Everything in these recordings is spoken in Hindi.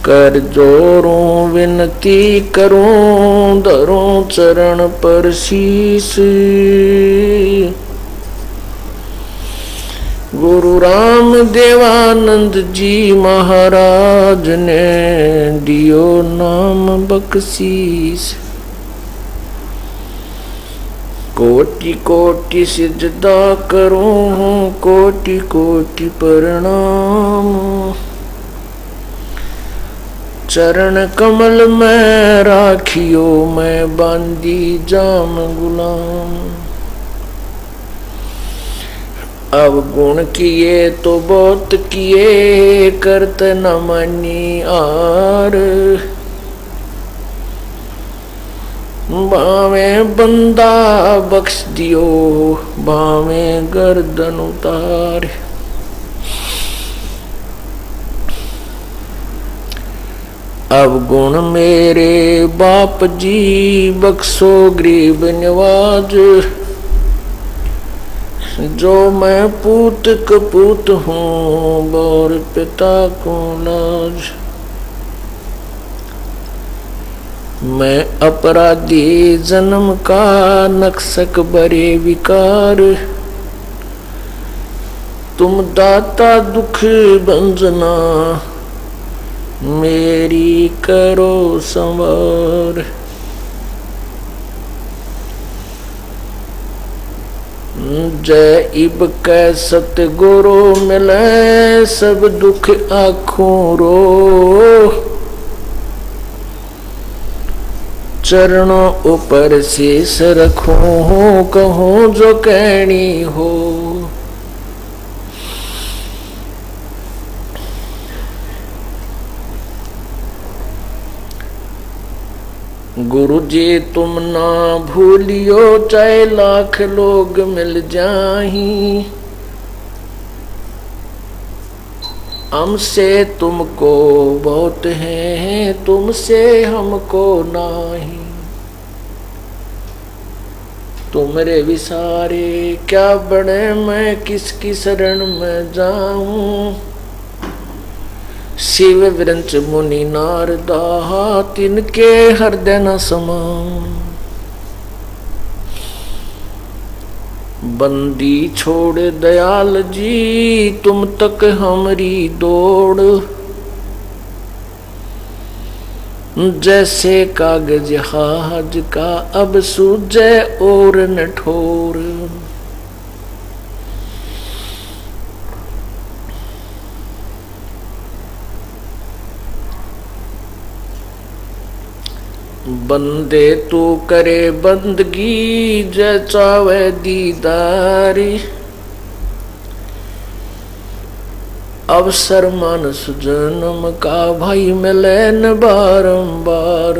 कर जोरों विनती करूं, धरूं चरण पर शीस। गुरु राम देवानंद जी महाराज ने दियो नाम बख्शीस। कोटि कोटि सिजदा करूं, कोटि कोटि प्रणाम। चरण कमल में राखियो, मैं बांदी जाम गुलाम। अब गुण किए तो बहुत किए, करत न मानी आर। बावे बंदा बख्श दियो, बावे गर्दन उतार। अब गुण मेरे बाप जी, बख्शो गरीब नवाज। जो मैं पूत कपूत हूँ, और पिता को लाज। मैं अपराधी जन्म का, नक्सक बरे विकार। तुम दाता दुख भंजना, मेरी करो संवार। जय इब कै सतगुरु मिले, सब दुख आँखों रो। चरणों ऊपर शीस रखूं, कहूं जो कहनी हो। गुरु जी तुम ना भूलियो, चाहे लाख लोग मिल जाहीं। हमसे तुमको बहुत है, तुमसे हमको नाही। तुमरे विसारे क्या बड़े, मैं किसकी शरण में जाऊं। शिव वृंच मुनि नारदा, तिनके हृदय न समाऊं। बंदी छोड़ दयाल जी, तुम तक हमरी दौड़। जैसे कागज जहाज का, अब सूझे और न ठोर। बंदे तू करे बंदगी, जय चावे दीदारी। अवसर मानस जन्म का, भाई मिले न बारंबार।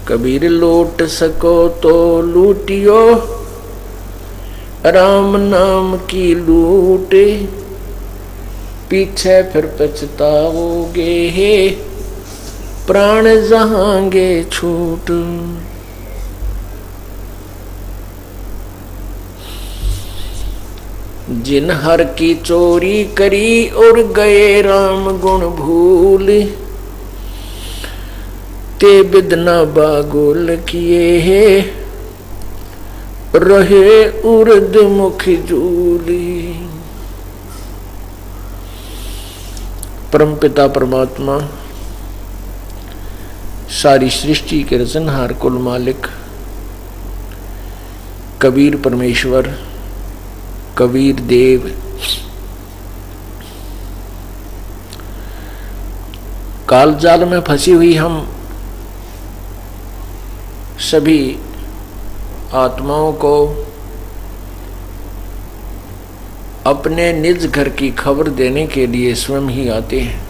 कबीर लूट सको तो लूटियो, राम नाम की लूट। पीछे फिर पछताओगे, प्राण जहांगे छूट। जिन हर की चोरी करी, और गए राम गुण भूल। ते बिदना बागुल किए, रहे उर्द मुख जूली। परमपिता परमात्मा, सारी सृष्टि के रचनहार, कुल मालिक कबीर परमेश्वर, कबीर देव, काल जाल में फंसी हुई हम सभी आत्माओं को अपने निज घर की खबर देने के लिए स्वयं ही आते हैं।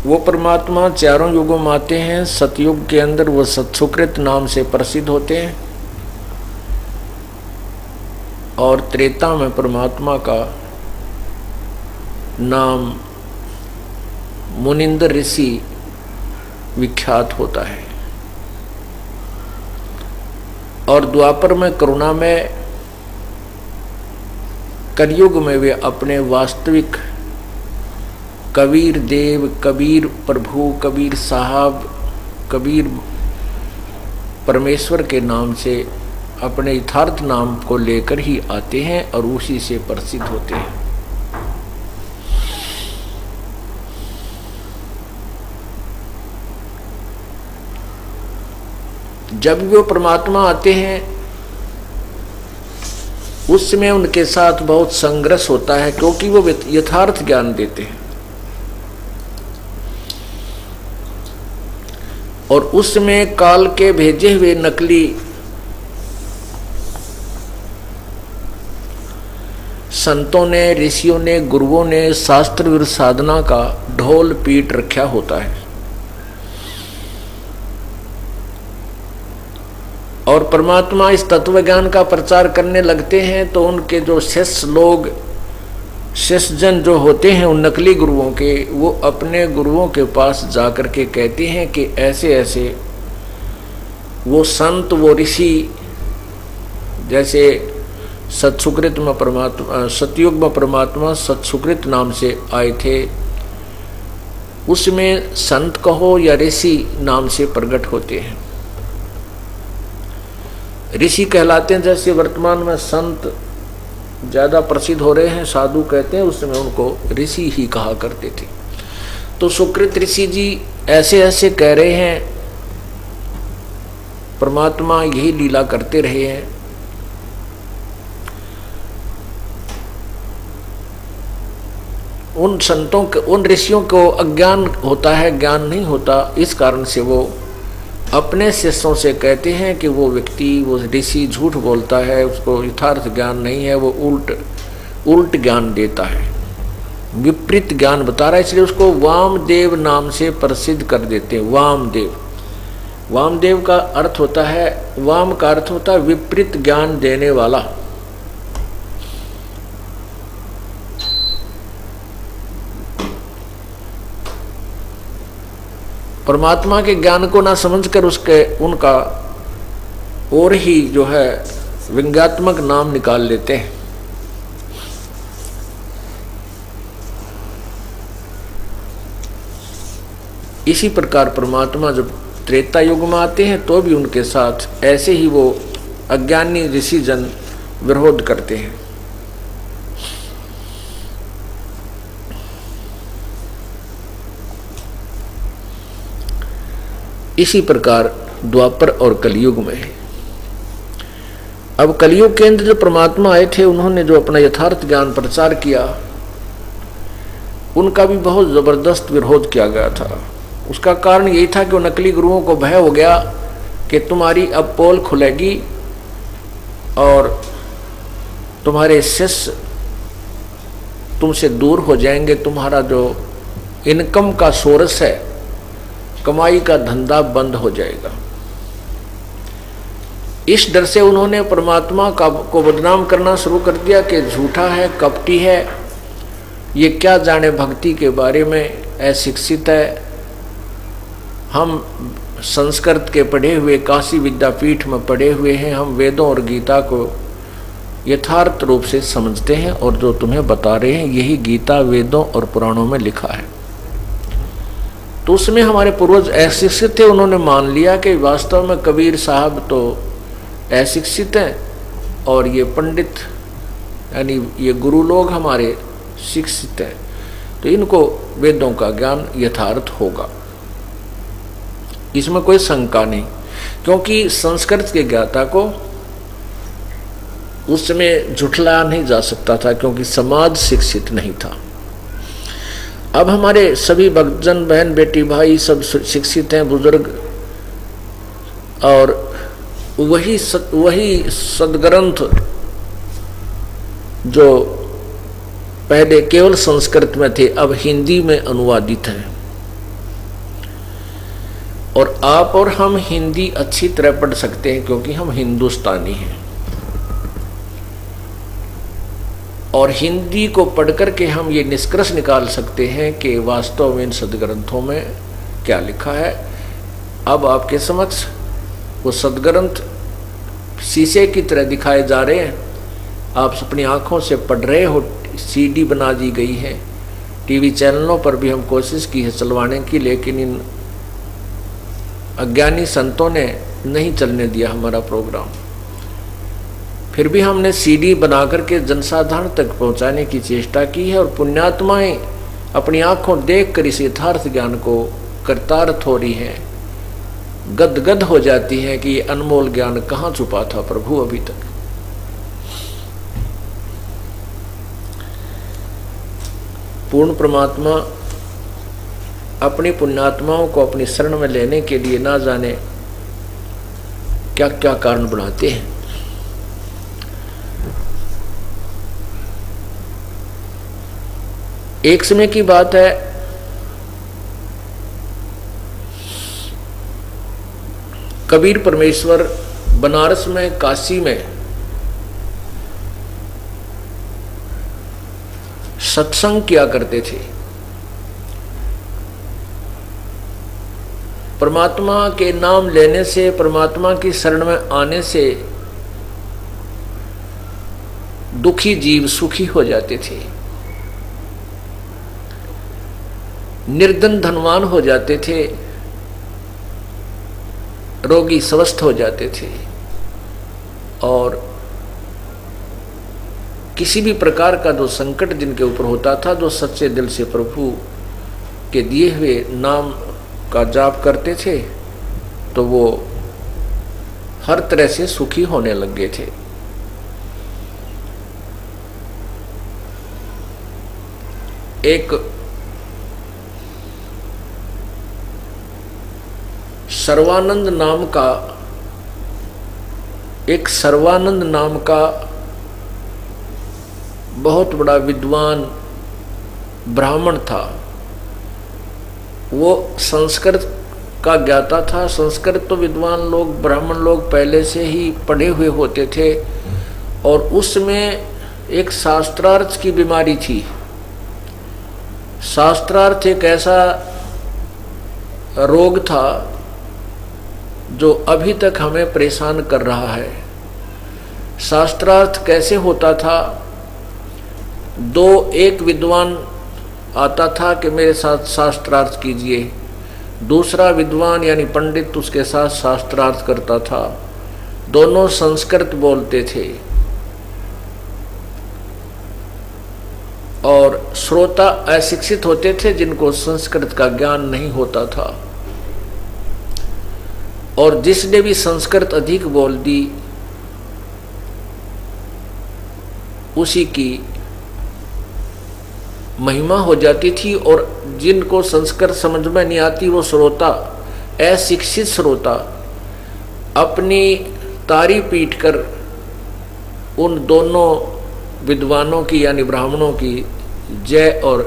वो परमात्मा चारों युगों में आते हैं। सतयुग के अंदर वो सत्सुकृत नाम से प्रसिद्ध होते हैं, और त्रेता में परमात्मा का नाम मुनिंदर ऋषि विख्यात होता है। और द्वापर में करुणा में, कलयुग में वे अपने वास्तविक कबीर देव, कबीर प्रभु, कबीर साहब, कबीर परमेश्वर के नाम से अपने यथार्थ नाम को लेकर ही आते हैं और उसी से प्रसिद्ध होते हैं। जब वो परमात्मा आते हैं उस समय उनके साथ बहुत संघर्ष होता है, क्योंकि वो यथार्थ ज्ञान देते हैं और उसमें काल के भेजे हुए नकली संतों ने, ऋषियों ने, गुरुओं ने शास्त्र विरुद्ध साधना का ढोल पीट रखा होता है और परमात्मा इस तत्व ज्ञान का प्रचार करने लगते हैं तो उनके जो शिष्य लोग, शिष्य जन जो होते हैं उन नकली गुरुओं के, वो अपने गुरुओं के पास जाकर के कहते हैं कि ऐसे ऐसे वो संत, वो ऋषि, जैसे सत्सुकृत में परमात्मा, सतयुग में परमात्मा सत्सुकृत नाम से आए थे, उसमें संत कहो या ऋषि नाम से प्रकट होते हैं। ऋषि कहलाते हैं, जैसे वर्तमान में संत ज़्यादा प्रसिद्ध हो रहे हैं, साधु कहते हैं, उस समय उनको ऋषि ही कहा करते थे। तो सुकृत ऋषि जी ऐसे ऐसे कह रहे हैं, परमात्मा यही लीला करते रहे हैं। उन संतों के, उन ऋषियों को अज्ञान होता है, ज्ञान नहीं होता, इस कारण से वो अपने शिष्यों से कहते हैं कि वो व्यक्ति, वो ऋषि झूठ बोलता है, उसको यथार्थ ज्ञान नहीं है, वो उल्ट ज्ञान देता है, विपरीत ज्ञान बता रहा है, इसलिए उसको वामदेव नाम से प्रसिद्ध कर देते हैं। वामदेव, वामदेव का अर्थ होता है, वाम का अर्थ होता है विपरीत ज्ञान देने वाला। परमात्मा के ज्ञान को ना समझकर उनका और ही जो है व्यंग्यात्मक नाम निकाल लेते हैं। इसी प्रकार परमात्मा जब त्रेता युग में आते हैं तो भी उनके साथ ऐसे ही वो अज्ञानी ऋषि जन विरोध करते हैं। इसी प्रकार द्वापर और कलयुग में है। अब कलयुग के अंदर जो परमात्मा आए थे, उन्होंने जो अपना यथार्थ ज्ञान प्रचार किया, उनका भी बहुत जबरदस्त विरोध किया गया था। उसका कारण यही था कि वो नकली गुरुओं को भय हो गया कि तुम्हारी अब पोल खुलेगी और तुम्हारे शिष्य तुमसे दूर हो जाएंगे, तुम्हारा जो इनकम का सोर्स है, कमाई का धंधा बंद हो जाएगा। इस डर से उन्होंने परमात्मा को बदनाम करना शुरू कर दिया कि झूठा है, कपटी है, ये क्या जाने भक्ति के बारे में, अशिक्षित है। हम संस्कृत के पढ़े हुए, काशी विद्यापीठ में पढ़े हुए हैं, हम वेदों और गीता को यथार्थ रूप से समझते हैं और जो तुम्हें बता रहे हैं यही गीता, वेदों और पुराणों में लिखा है। तो उसमें हमारे पूर्वज अशिक्षित थे, उन्होंने मान लिया कि वास्तव में कबीर साहब तो अशिक्षित हैं और ये पंडित यानी ये गुरु लोग हमारे शिक्षित हैं, तो इनको वेदों का ज्ञान यथार्थ होगा, इसमें कोई शंका नहीं। क्योंकि संस्कृत के ज्ञाता को उस समय झुठलाया नहीं जा सकता था, क्योंकि समाज शिक्षित नहीं था। अब हमारे सभी भक्तजन, बहन बेटी भाई सब शिक्षित हैं, बुजुर्ग, और वही सदग्रंथ जो पहले केवल संस्कृत में थे अब हिंदी में अनुवादित हैं, और आप और हम हिंदी अच्छी तरह पढ़ सकते हैं क्योंकि हम हिंदुस्तानी हैं। और हिंदी को पढ़ करके हम ये निष्कर्ष निकाल सकते हैं कि वास्तव में इन सदग्रंथों में क्या लिखा है। अब आपके समक्ष वो सदग्रंथ शीशे की तरह दिखाए जा रहे हैं। आप अपनी आंखों से पढ़ रहे हो, सीडी बना दी गई है, टीवी चैनलों पर भी हम कोशिश की है चलवाने की, लेकिन इन अज्ञानी संतों ने नहीं चलने दिया हमारा प्रोग्राम। फिर भी हमने सीडी बना करके जनसाधारण तक पहुंचाने की चेष्टा की है, और पुण्यात्माएं अपनी आंखों देखकर इस यथार्थ ज्ञान को कृतार्थ हो रही हैं, गदगद हो जाती हैं कि ये अनमोल ज्ञान कहाँ छुपा था प्रभु अभी तक। पूर्ण परमात्मा अपनी पुण्यात्माओं को अपनी शरण में लेने के लिए ना जाने क्या क्या कारण बनाते हैं। एक समय की बात है, कबीर परमेश्वर बनारस में, काशी में सत्संग किया करते थे। परमात्मा के नाम लेने से, परमात्मा की शरण में आने से दुखी जीव सुखी हो जाते थे, निर्धन धनवान हो जाते थे, रोगी स्वस्थ हो जाते थे, और किसी भी प्रकार का जो संकट जिनके ऊपर होता था, जो सच्चे दिल से प्रभु के दिए हुए नाम का जाप करते थे, तो वो हर तरह से सुखी होने लग गए थे। एक सर्वानंद नाम का बहुत बड़ा विद्वान ब्राह्मण था। वो संस्कृत का ज्ञाता था। संस्कृत तो विद्वान लोग, ब्राह्मण लोग पहले से ही पढ़े हुए होते थे, और उसमें एक शास्त्रार्थ की बीमारी थी। शास्त्रार्थ एक ऐसा रोग था जो अभी तक हमें परेशान कर रहा है। शास्त्रार्थ कैसे होता था? एक विद्वान आता था कि मेरे साथ शास्त्रार्थ कीजिए, दूसरा विद्वान यानी पंडित उसके साथ शास्त्रार्थ करता था। दोनों संस्कृत बोलते थे और श्रोता अशिक्षित होते थे जिनको संस्कृत का ज्ञान नहीं होता था। और जिसने भी संस्कृत अधिक बोल दी उसी की महिमा हो जाती थी, और जिनको संस्कृत समझ में नहीं आती वो श्रोता, अशिक्षित श्रोता, अपनी तारी पीट कर उन दोनों विद्वानों की यानी ब्राह्मणों की जय और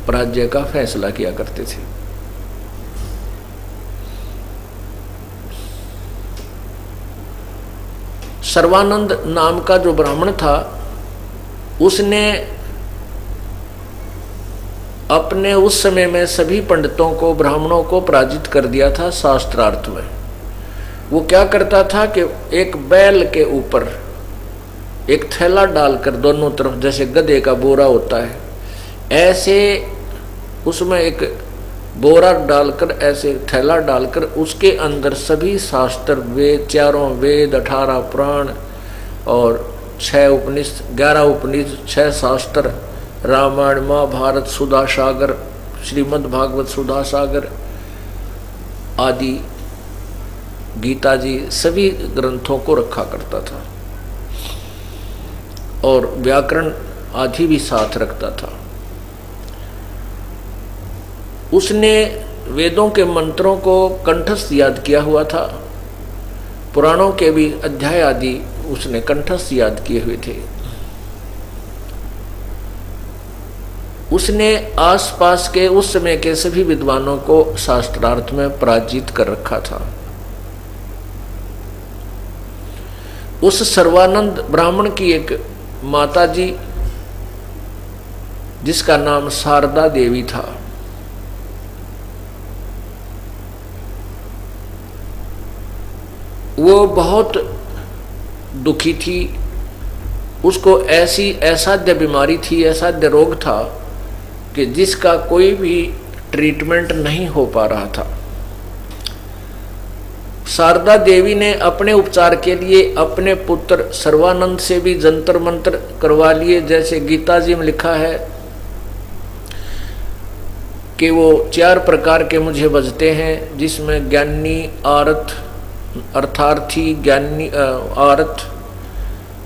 पराजय का फैसला किया करते थे। सर्वानंद नाम का जो ब्राह्मण था, उसने अपने उस समय में सभी पंडितों को, ब्राह्मणों को पराजित कर दिया था शास्त्रार्थ में। वो क्या करता था कि एक बैल के ऊपर एक थैला डालकर दोनों तरफ, जैसे गधे का बोरा होता है ऐसे उसमें एक बोरा डालकर, ऐसे थैला डालकर उसके अंदर सभी शास्त्र, वेद, चारों वेद, 18 पुराण और 6 उपनिषद, 11 उपनिषद, 6 शास्त्र, रामायण, महाभारत, सुधा सागर, श्रीमद् भागवत सुधा सागर आदि, गीता जी, सभी ग्रंथों को रखा करता था, और व्याकरण आदि भी साथ रखता था। उसने वेदों के मंत्रों को कंठस्थ याद किया हुआ था, पुराणों के भी अध्याय आदि उसने कंठस्थ याद किए हुए थे। उसने आसपास के उस समय के सभी विद्वानों को शास्त्रार्थ में पराजित कर रखा था। उस सर्वानंद ब्राह्मण की एक माता जी, जिसका नाम शारदा देवी था, वो बहुत दुखी थी, उसको ऐसी असाध्य बीमारी थी, असाध्य रोग था कि जिसका कोई भी ट्रीटमेंट नहीं हो पा रहा था। शारदा देवी ने अपने उपचार के लिए अपने पुत्र सर्वानंद से भी जंतर मंत्र करवा लिए। जैसे गीता जी में लिखा है कि वो 4 प्रकार के मुझे बजते हैं, जिसमें ज्ञानी, आर्थ, अर्थार्थी, ज्ञानी, आर्थ,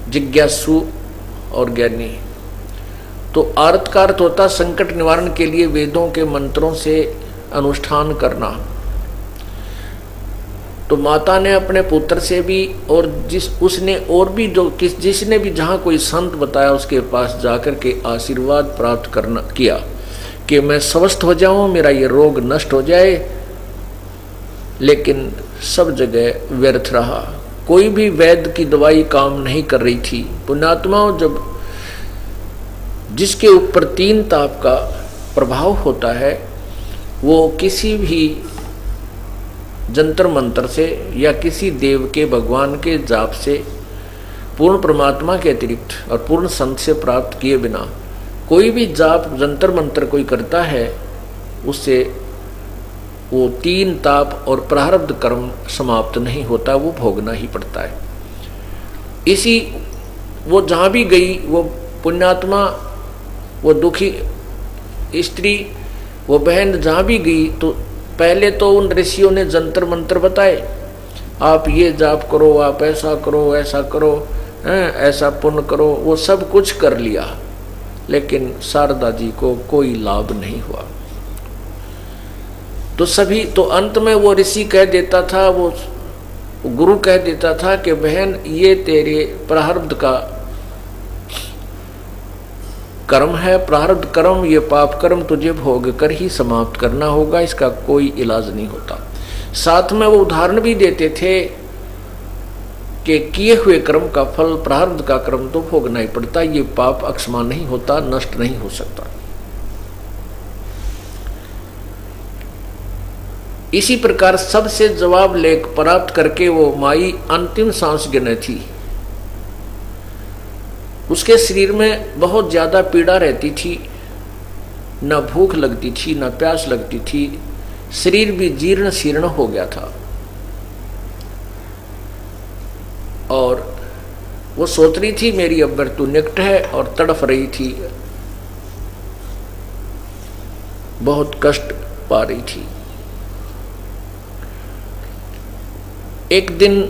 जिज्ञासु और ज्ञानी। तो आर्थ का अर्थ होता संकट निवारण के लिए वेदों के मंत्रों से अनुष्ठान करना। तो माता ने अपने पुत्र से भी और जिसने भी जहाँ कोई संत बताया उसके पास जाकर के आशीर्वाद प्राप्त किया कि मैं स्वस्थ हो जाऊं, मेरा ये रोग नष्ट हो जाए। लेकिन सब जगह व्यर्थ रहा, कोई भी वैद्य की दवाई काम नहीं कर रही थी। पुण्यात्माओं, जब जिसके ऊपर 3 ताप का प्रभाव होता है वो किसी भी जंतर मंत्र से या किसी देव के भगवान के जाप से, पूर्ण परमात्मा के अतिरिक्त और पूर्ण संत से प्राप्त किए बिना कोई भी जाप जंतर मंत्र कोई करता है, उससे वो 3 ताप और प्रारब्ध कर्म समाप्त नहीं होता, वो भोगना ही पड़ता है। इसी वो जहाँ भी गई, वो पुण्यात्मा, वो दुखी स्त्री, वो बहन जहाँ भी गई, तो पहले तो उन ऋषियों ने जंतर मंत्र बताए, आप ये जाप करो, आप ऐसा करो, ऐसा करो, ऐसा पुण्य करो, वो सब कुछ कर लिया, लेकिन शारदा जी को कोई लाभ नहीं हुआ। तो अंत में वो ऋषि कह देता था, वो गुरु कह देता था कि बहन, ये तेरे प्रारब्ध का कर्म है, प्रारब्ध कर्म, ये पाप कर्म तुझे भोग कर ही समाप्त करना होगा, इसका कोई इलाज नहीं होता। साथ में वो उदाहरण भी देते थे कि किए हुए कर्म का फल, प्रारब्ध का कर्म तो भोगना ही पड़ता, ये पाप अक्षमा नहीं होता, नष्ट नहीं हो सकता। इसी प्रकार सबसे जवाब लेख प्राप्त करके वो माई अंतिम सांस गिने थी। उसके शरीर में बहुत ज्यादा पीड़ा रहती थी, न भूख लगती थी, न प्यास लगती थी, शरीर भी जीर्ण शीर्ण हो गया था। और वो सोच रही थी मेरी अब मृत्यु निकट है, और तड़फ रही थी, बहुत कष्ट पा रही थी। एक दिन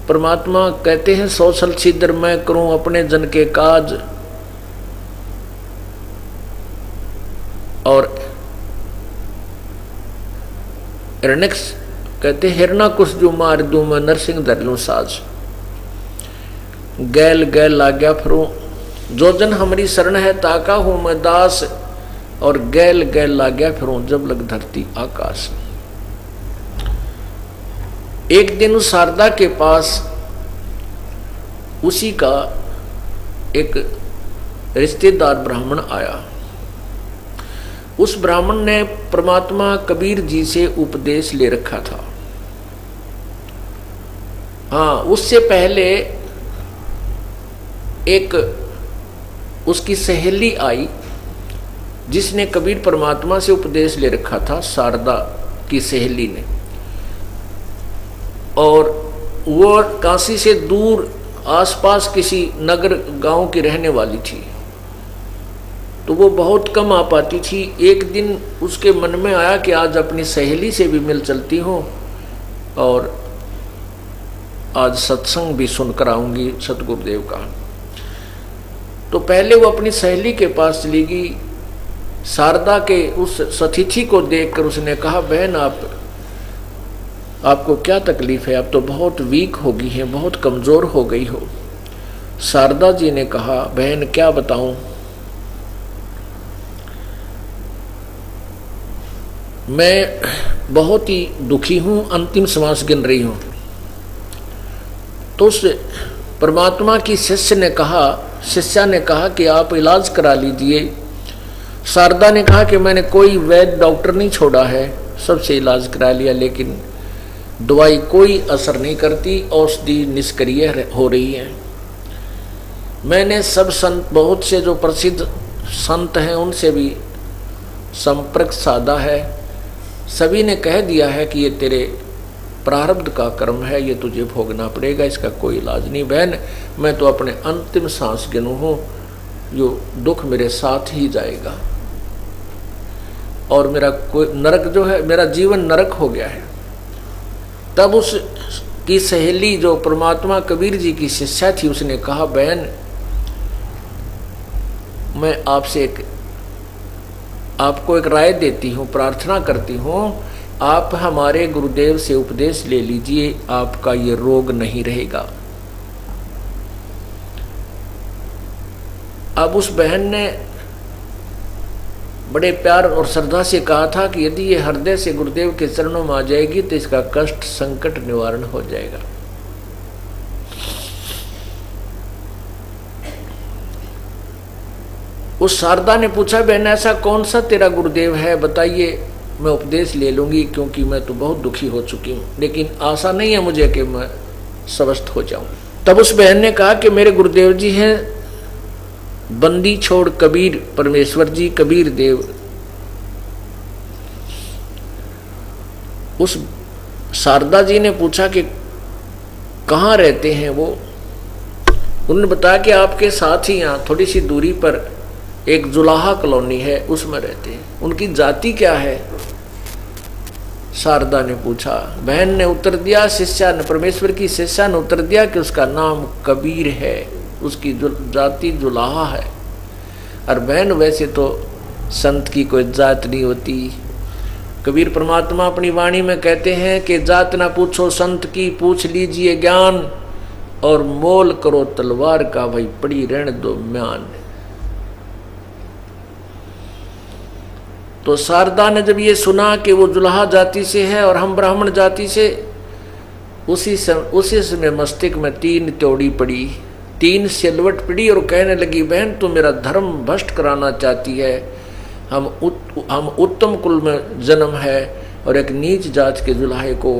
परमात्मा कहते हैं, सौसल छिद्र मैं करूं अपने जन के काज, और हिरण्यक्ष कहते हिरणाकुश जो मार दूं मैं नरसिंह धर लूं साज। गैल गैल लाग्या फिरूं, जो जन हमारी शरण है ताका हूं मैं दास, और गैल गैल लाग्या फिरूं जब लग धरती आकाश। एक दिन उस शारदा के पास उसी का एक रिश्तेदार ब्राह्मण आया। उस ब्राह्मण ने परमात्मा कबीर जी से उपदेश ले रखा था। हाँ, उससे पहले एक उसकी सहेली आई जिसने कबीर परमात्मा से उपदेश ले रखा था, शारदा की सहेली ने। और वो काशी से दूर आसपास किसी नगर गांव की रहने वाली थी, तो वो बहुत कम आ पाती थी। एक दिन उसके मन में आया कि आज अपनी सहेली से भी मिल चलती हूँ और आज सत्संग भी सुनकर आऊँगी सतगुरुदेव का। तो पहले वो अपनी सहेली के पास चली गई। शारदा के उस सतिथि को देखकर उसने कहा, बहन आपको क्या तकलीफ है? आप तो बहुत वीक हो गई हैं, बहुत कमज़ोर हो गई हो। शारदा जी ने कहा, बहन क्या बताऊं, मैं बहुत ही दुखी हूं, अंतिम श्वास गिन रही हूं। तो उस परमात्मा की शिष्या ने कहा कि आप इलाज करा लीजिए। शारदा ने कहा कि मैंने कोई वैद्य डॉक्टर नहीं छोड़ा है, सबसे इलाज करा लिया, लेकिन दवाई कोई असर नहीं करती, औषधि निष्क्रिय हो रही है। मैंने सब संत, बहुत से जो प्रसिद्ध संत हैं उनसे भी संपर्क साधा है। सभी ने कह दिया है कि ये तेरे प्रारब्ध का कर्म है, ये तुझे भोगना पड़ेगा, इसका कोई इलाज नहीं। बहन, मैं तो अपने अंतिम सांस गिनू हूँ, जो दुख मेरे साथ ही जाएगा और मेरा कोई नरक जो है, मेरा जीवन नरक हो गया है। तब उस की सहेली जो परमात्मा कबीर जी की शिष्या थी, उसने कहा, बहन मैं आपको एक राय देती हूँ, प्रार्थना करती हूँ, आप हमारे गुरुदेव से उपदेश ले लीजिए, आपका ये रोग नहीं रहेगा। अब उस बहन ने बड़े प्यार और श्रद्धा से कहा था कि यदि ये हृदय से गुरुदेव के चरणों में आ जाएगी तो इसका कष्ट संकट निवारण हो जाएगा। उस शारदा ने पूछा, बहन ऐसा कौन सा तेरा गुरुदेव है, बताइए, मैं उपदेश ले लूंगी, क्योंकि मैं तो बहुत दुखी हो चुकी हूँ, लेकिन आशा नहीं है मुझे कि मैं स्वस्थ हो जाऊं। तब उस बहन ने कहा कि मेरे गुरुदेव जी हैं बंदी छोड़ कबीर परमेश्वर जी, कबीर देव। उस शारदा जी ने पूछा कि कहाँ रहते हैं वो। उन्होंने बताया कि आपके साथ ही यहाँ थोड़ी सी दूरी पर एक जुलाहा कॉलोनी है, उसमें रहते हैं। उनकी जाति क्या है, शारदा ने पूछा। बहन ने उत्तर दिया, शिष्या ने, परमेश्वर की शिष्या ने उत्तर दिया कि उसका नाम कबीर है, उसकी जाति जुलाहा है। और बहन, वैसे तो संत की कोई जात नहीं होती। कबीर परमात्मा अपनी वाणी में कहते हैं कि जात ना पूछो संत की, पूछ लीजिए ज्ञान, और मोल करो तलवार का, भाई पड़ी रहने दो म्यान। तो शारदा ने जब ये सुना कि वो जुलाहा जाति से है और हम ब्राह्मण जाति से, उसी समय मस्तिष्क में 3 त्योड़ी पड़ी, 3 सिलवट पड़ी और कहने लगी, बहन तू मेरा धर्म भ्रष्ट कराना चाहती है। हम उत्तम कुल में जन्म है और एक नीच जात के जुलाहे को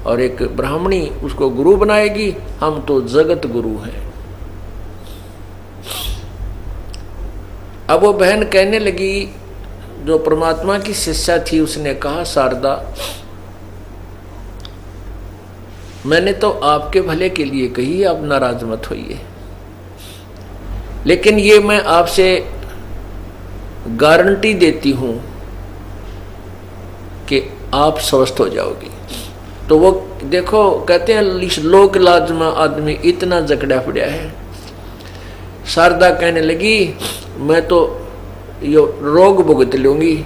और एक ब्राह्मणी उसको गुरु बनाएगी, हम तो जगत गुरु हैं। अब वो बहन कहने लगी, जो परमात्मा की शिष्या थी, उसने कहा, शारदा मैंने तो आपके भले के लिए कही, आप नाराज मत होइए, लेकिन ये मैं आपसे गारंटी देती हूं कि आप स्वस्थ हो जाओगी। तो वो देखो, कहते हैं लोक लाज में आदमी इतना जकड़ा पड़ा है। शारदा कहने लगी, मैं तो यो रोग भुगत लूंगी,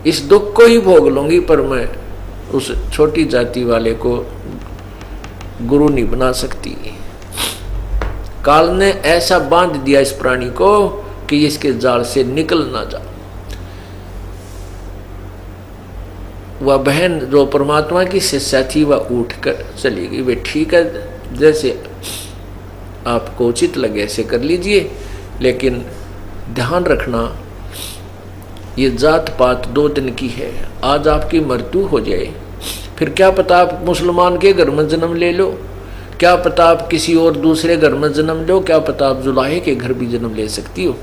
इस दुख को ही भोग लूंगी, पर मैं उस छोटी जाति वाले को गुरु नहीं बना सकती। काल ने ऐसा बांध दिया इस प्राणी को कि इसके जाल से निकल ना जा। वह बहन जो परमात्मा की शिष्या थी, वह उठकर चली गई। वे ठीक है, जैसे आपको उचित लगे ऐसे कर लीजिए, लेकिन ध्यान रखना ये जात पात 2 दिन की है। आज आपकी मृत्यु हो जाए, फिर क्या पता आप मुसलमान के घर में जन्म ले लो, क्या पता आप किसी और दूसरे घर में जन्म लो, क्या पता आप जुलाहे के घर भी जन्म ले सकती हो।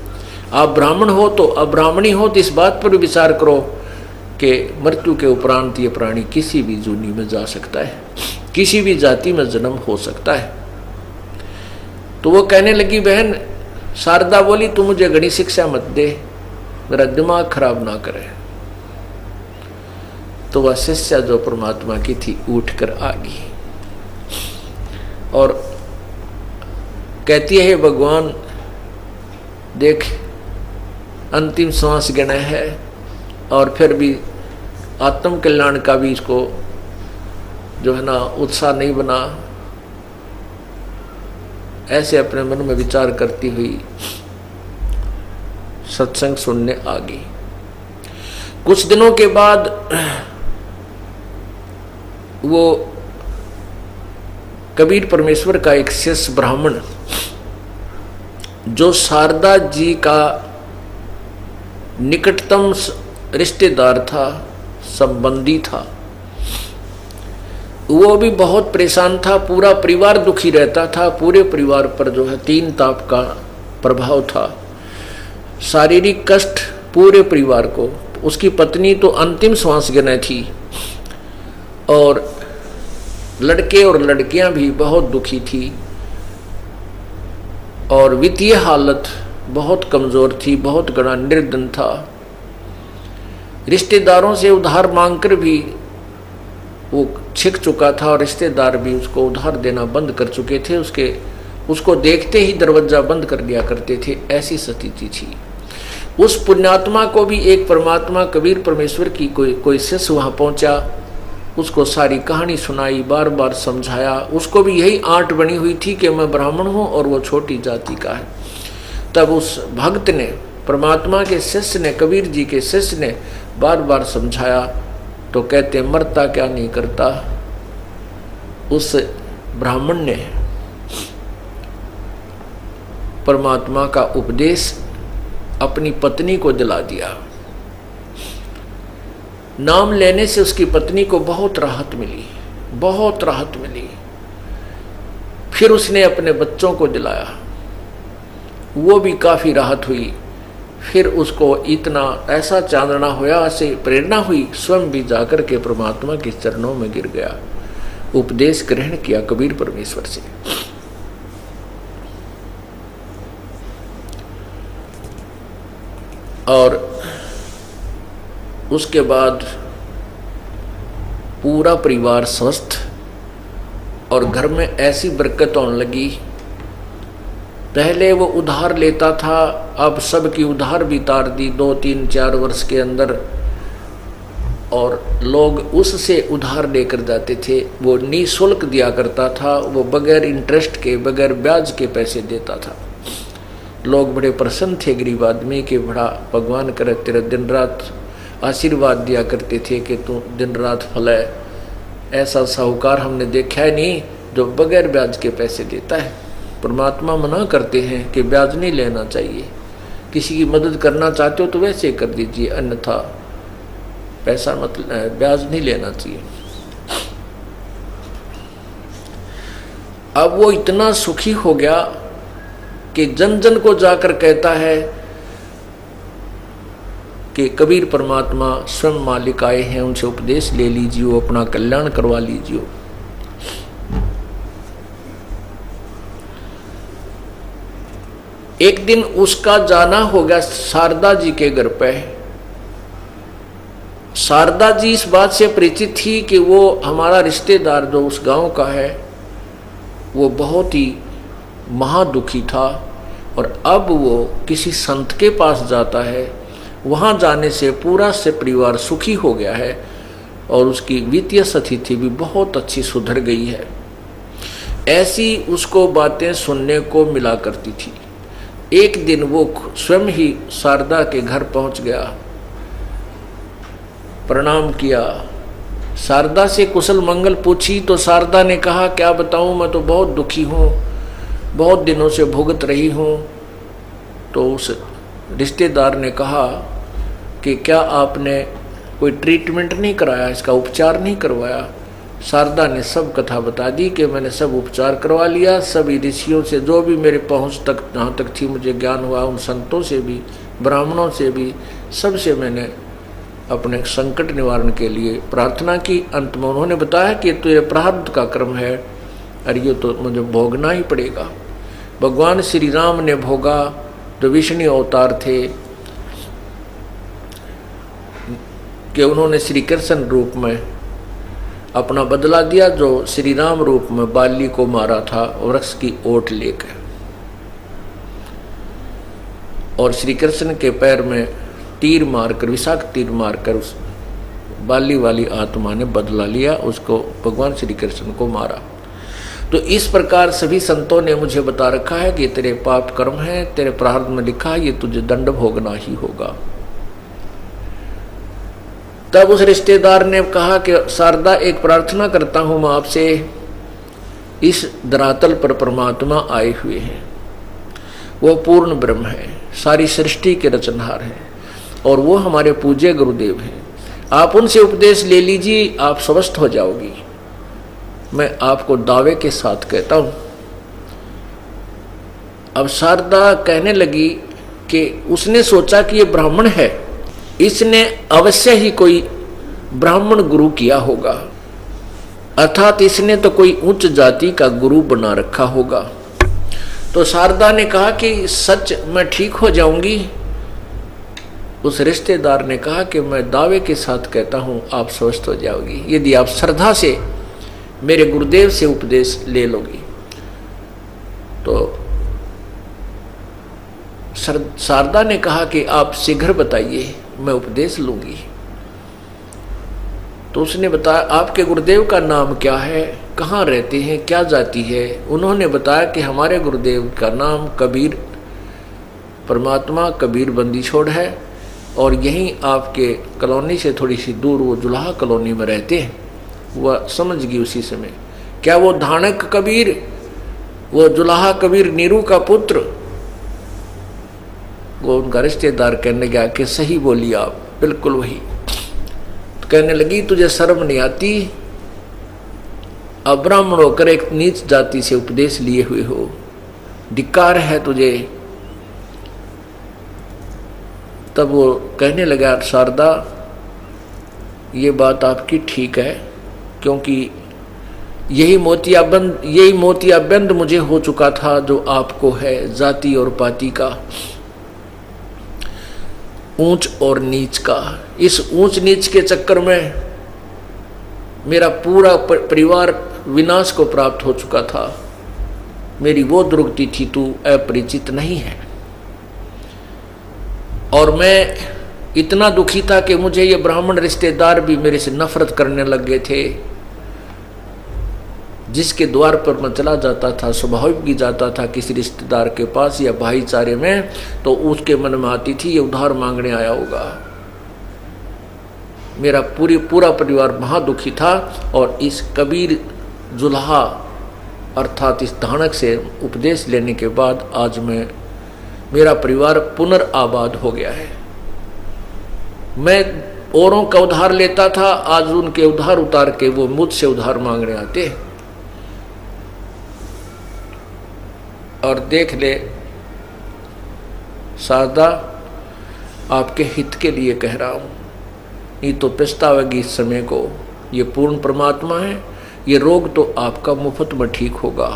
आप ब्राह्मण हो तो, अब्राह्मणी हो तो इस बात पर विचार करो कि मृत्यु के उपरांत ये प्राणी किसी भी जूनी में जा सकता है, किसी भी जाति में जन्म हो सकता है। तो वो कहने लगी, बहन शारदा बोली, तू मुझे घड़ी शिक्षा मत दे, मेरा दिमाग खराब ना करे। तो वह शिष्या जो परमात्मा की थी उठकर आ गई और कहती है, भगवान देख अंतिम सांस गिना है और फिर भी आत्म कल्याण का भी इसको जो है ना उत्साह नहीं बना। ऐसे अपने मन में विचार करती हुई सत्संग सुनने आ गई। कुछ दिनों के बाद वो कबीर परमेश्वर का एक शिष्य ब्राह्मण जो शारदा जी का निकटतम रिश्तेदार था, संबंधी था, वो भी बहुत परेशान था, पूरा परिवार दुखी रहता था। पूरे परिवार पर जो है 3 ताप का प्रभाव था, शारीरिक कष्ट पूरे परिवार को। उसकी पत्नी तो अंतिम श्वास गिने थी और लड़के और लड़कियां भी बहुत दुखी थी और वित्तीय हालत बहुत कमजोर थी, बहुत बड़ा निर्धन था। रिश्तेदारों से उधार मांगकर भी वो छिक चुका था और रिश्तेदार भी उसको उधार देना बंद कर चुके थे। उसको देखते ही दरवाजा बंद कर दिया करते थे, ऐसी स्थिति थी। उस पुण्यात्मा को भी एक परमात्मा कबीर परमेश्वर की कोई शिष्य वहां पहुंचा, उसको सारी कहानी सुनाई, बार बार समझाया। उसको भी यही आंट बनी हुई थी कि मैं ब्राह्मण हूं और वो छोटी जाति का है। तब उस भक्त ने, परमात्मा के शिष्य ने, कबीर जी के शिष्य ने बार बार समझाया तो कहते मरता क्या नहीं करता। उस ब्राह्मण ने परमात्मा का उपदेश अपनी पत्नी को दिला दिया। नाम लेने से उसकी पत्नी को बहुत राहत मिली, बहुत राहत मिली। फिर उसने अपने बच्चों को दिलाया, वो भी काफी राहत हुई। फिर उसको इतना ऐसा चांदना होया, ऐसे प्रेरणा हुई, स्वयं भी जाकर के परमात्मा के चरणों में गिर गया, उपदेश ग्रहण किया कबीर परमेश्वर से। और उसके बाद पूरा परिवार स्वस्थ और घर में ऐसी बरकत होने लगी। पहले वो उधार लेता था, अब सबकी उधार भी तार दी 2, 3, 4 वर्ष के अंदर। और लोग उससे उधार लेकर जाते थे, वो निःशुल्क दिया करता था, वो बगैर इंटरेस्ट के, बगैर ब्याज के पैसे देता था। लोग बड़े प्रसन्न थे गरीब आदमी के, बड़ा भगवान करे तेरा दिन रात आशीर्वाद दिया करते थे कि तू दिन रात फले। ऐसा साहूकार हमने देखा है नहीं जो बगैर ब्याज के पैसे देता है। परमात्मा मना करते हैं कि ब्याज नहीं लेना चाहिए, किसी की मदद करना चाहते हो तो वैसे कर दीजिए, अन्यथा पैसा मत, ब्याज नहीं लेना चाहिए। अब वो इतना सुखी हो गया कि जन जन को जाकर कहता है कि कबीर परमात्मा स्वयं मालिक आए हैं, उनसे उपदेश ले लीजिए, अपना कल्याण करवा लीजिए। एक दिन उसका जाना हो गया शारदा जी के घर पे। शारदा जी इस बात से परिचित थी कि वो हमारा रिश्तेदार जो उस गांव का है वो बहुत ही महादुखी था और अब वो किसी संत के पास जाता है। वहां जाने से पूरा से परिवार सुखी हो गया है और उसकी वित्तीय स्थिति भी बहुत अच्छी सुधर गई है। ऐसी उसको बातें सुनने को मिला करती थी। एक दिन वो स्वयं ही शारदा के घर पहुंच गया, प्रणाम किया, शारदा से कुशल मंगल पूछी तो शारदा ने कहा क्या बताऊं, मैं तो बहुत दुखी हूँ, बहुत दिनों से भुगत रही हूँ। तो उस रिश्तेदार ने कहा कि क्या आपने कोई ट्रीटमेंट नहीं कराया, इसका उपचार नहीं करवाया। शारदा ने सब कथा बता दी कि मैंने सब उपचार करवा लिया, सभी ऋषियों से जो भी मेरे पहुंच तक जहाँ तक थी मुझे ज्ञान हुआ, उन संतों से भी, ब्राह्मणों से भी, सबसे मैंने अपने संकट निवारण के लिए प्रार्थना की। अंत में उन्होंने बताया कि तो ये प्रारब्ध का कर्म है और ये तो मुझे भोगना ही पड़ेगा। भगवान श्री राम ने भोगा, जो विष्णु अवतार थे, कि उन्होंने श्री कृष्ण रूप में अपना बदला दिया, जो श्री राम रूप में बाली को मारा था वृक्ष की ओट लेकर, और श्री कृष्ण के पैर में तीर मारकर, विषाक्त तीर मारकर उस बाली वाली आत्मा ने बदला लिया, उसको भगवान श्री कृष्ण को मारा। तो इस प्रकार सभी संतों ने मुझे बता रखा है कि तेरे पाप कर्म है, तेरे प्रारब्ध में लिखा है, ये तुझे दंड भोगना ही होगा। तब उस रिश्तेदार ने कहा कि शारदा एक प्रार्थना करता हूं मैं आपसे, इस धरातल पर परमात्मा आए हुए हैं, वो पूर्ण ब्रह्म है, सारी सृष्टि के रचनहार हैं और वो हमारे पूज्य गुरुदेव हैं। आप उनसे उपदेश ले लीजिए, आप स्वस्थ हो जाओगी। मैं आपको दावे के साथ कहता हूं। अब शारदा कहने लगी कि उसने सोचा कि ये ब्राह्मण है, इसने अवश्य ही कोई ब्राह्मण गुरु किया होगा, अर्थात इसने तो कोई उच्च जाति का गुरु बना रखा होगा। तो शारदा ने कहा कि सच मैं ठीक हो जाऊंगी। उस रिश्तेदार ने कहा कि मैं दावे के साथ कहता हूं आप स्वस्थ हो जाओगी यदि आप श्रद्धा से मेरे गुरुदेव से उपदेश ले लोगी। तो शारदा ने कहा कि आप शीघ्र बताइए, मैं उपदेश लूंगी। तो उसने बताया आपके गुरुदेव का नाम क्या है, कहाँ रहते हैं, क्या जाति है। उन्होंने बताया कि हमारे गुरुदेव का नाम कबीर, परमात्मा कबीर बंदी छोड़ है और यहीं आपके कॉलोनी से थोड़ी सी दूर वो जुलाहा कॉलोनी में रहते हैं। वह समझ गई उसी समय, क्या वो धानक कबीर, वो जुलाहा कबीर नीरू का पुत्र? वो उनका रिश्तेदार कहने गया कि सही बोली आप, बिल्कुल वही। तो कहने लगी तुझे शर्म नहीं आती, अब ब्राह्मण होकर एक नीच जाति से उपदेश लिए हुए हो, धिक्कार है तुझे। तब वो कहने लगा शारदा ये बात आपकी ठीक है, क्योंकि यही मोतियाबंद मुझे हो चुका था जो आपको है, जाति और पाति का, ऊंच और नीच का। इस ऊंच नीच के चक्कर में मेरा पूरा परिवार विनाश को प्राप्त हो चुका था। मेरी वो दुर्गति थी, तू अपरिचित नहीं है। और मैं इतना दुखी था कि मुझे ये ब्राह्मण रिश्तेदार भी मेरे से नफरत करने लग गए थे। जिसके द्वार पर मैं चला जाता था, स्वाभाविक भी जाता था किसी रिश्तेदार के पास या भाईचारे में, तो उसके मन में आती थी ये उधार मांगने आया होगा। मेरा पूरा परिवार महादुखी था। और इस कबीर जुल्हा अर्थात इस धानक से उपदेश लेने के बाद आज मेरा परिवार पुनर्आबाद हो गया है। मैं औरों का उधार लेता था, आज उनके उधार उतार के वो मुझसे उधार मांगने आते हैं। और देख ले शारदा, आपके हित के लिए कह रहा हूं, नहीं तो पछतावेगी इस समय को। ये पूर्ण परमात्मा है, ये रोग तो आपका मुफ्त में ठीक होगा,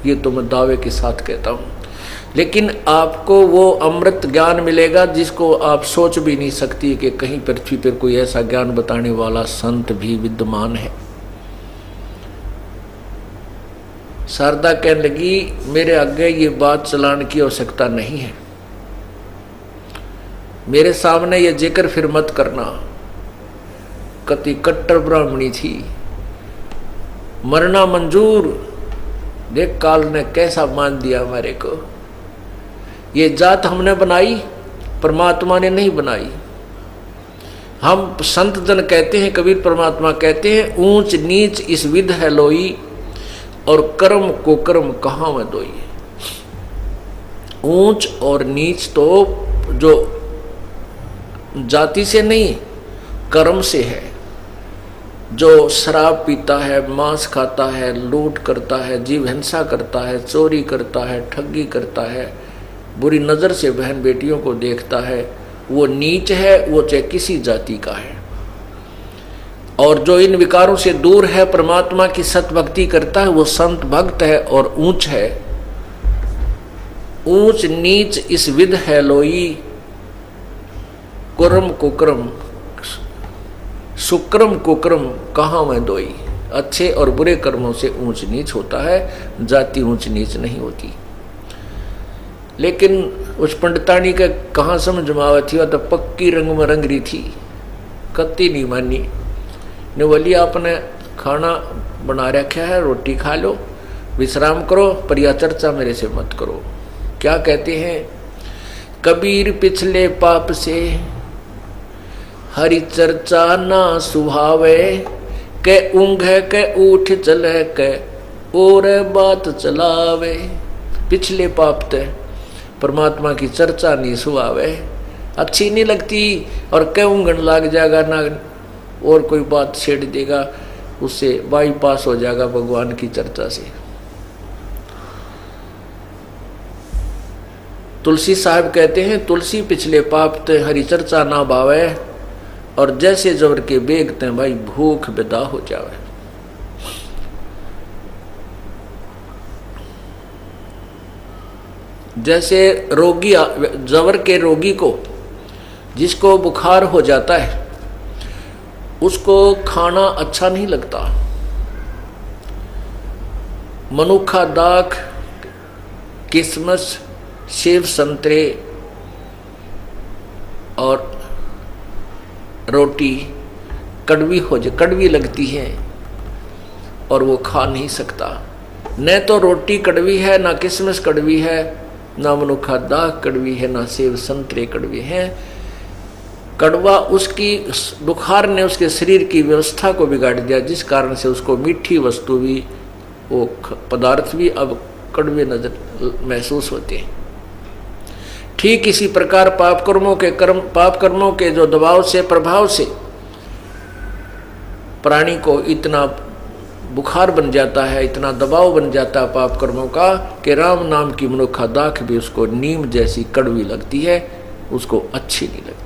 ये तो मैं दावे के साथ कहता हूं। लेकिन आपको वो अमृत ज्ञान मिलेगा जिसको आप सोच भी नहीं सकती कि कहीं पृथ्वी पर कोई ऐसा ज्ञान बताने वाला संत भी विद्यमान है। शारदा कहने लगी मेरे आगे ये बात चलाने की आवश्यकता नहीं है, मेरे सामने ये जिक्र फिर मत करना। कति कट्टर ब्राह्मणी थी, मरना मंजूर। देख काल ने कैसा मान दिया हमारे को। ये जात हमने बनाई, परमात्मा ने नहीं बनाई। हम संत जन कहते हैं, कबीर परमात्मा कहते हैं, ऊंच नीच इस विध है लोई, और कर्म को कर्म कहाँ में दोई। ऊंच और नीच तो जो जाति से नहीं, कर्म से है। जो शराब पीता है, मांस खाता है, लूट करता है, जीव हिंसा करता है, चोरी करता है, ठगी करता है, बुरी नज़र से बहन बेटियों को देखता है, वो नीच है, वो चाहे किसी जाति का है। और जो इन विकारों से दूर है, परमात्मा की सत भक्ति करता है, वो संत भक्त है और ऊंच है। ऊंच नीच इस विध है लोई, कुर्म कुक्रम सुक्रम कुक्रम कहाँ में दोई। अच्छे और बुरे कर्मों से ऊंच नीच होता है, जाति ऊंच नीच नहीं होती। लेकिन उस पंडितानी का कहाँ समझ में आवा थी, वह तो पक्की रंग में रंग रही थी, कत्ती नहीं मानी। ने बोली आपने खाना बना रखा है, रोटी खा लो, विश्राम करो, पर यह चर्चा मेरे से मत करो। क्या कहते हैं, कबीर पिछले पाप से हरि चर्चा ना सुभावे, के ऊँघ के उठ चले के और बात चलावे। पिछले पाप ते परमात्मा की चर्चा नहीं सुहावे, अच्छी नहीं लगती, और के ऊँघन लग जाएगा ना, और कोई बात छेड़ देगा, उससे बाईपास हो जाएगा भगवान की चर्चा से। तुलसी साहब कहते हैं, तुलसी पिछले पाप ते हरि चर्चा ना भावे, और जैसे जबर के बेगते भाई भूख बेदा हो जावे। जैसे रोगी, जबर के रोगी को, जिसको बुखार हो जाता है, उसको खाना अच्छा नहीं लगता। मनुखा, दाख, किशमिश, सेब, संतरे और रोटी कड़वी लगती है और वो खा नहीं सकता। न तो रोटी कड़वी है, ना किशमिश कड़वी है, ना मनुखा दाख कड़वी है, ना सेब संतरे कड़वे हैं। कड़वा उसकी बुखार ने उसके शरीर की व्यवस्था को बिगाड़ दिया, जिस कारण से उसको मीठी वस्तु भी, वो पदार्थ भी अब कड़वे नजर महसूस होते हैं। ठीक इसी प्रकार पाप कर्मों के जो दबाव से, प्रभाव से प्राणी को इतना बुखार बन जाता है, इतना दबाव बन जाता है पाप कर्मों का, कि राम नाम की मनुखा दाख भी उसको नीम जैसी कड़वी लगती है, उसको अच्छी नहीं लगती।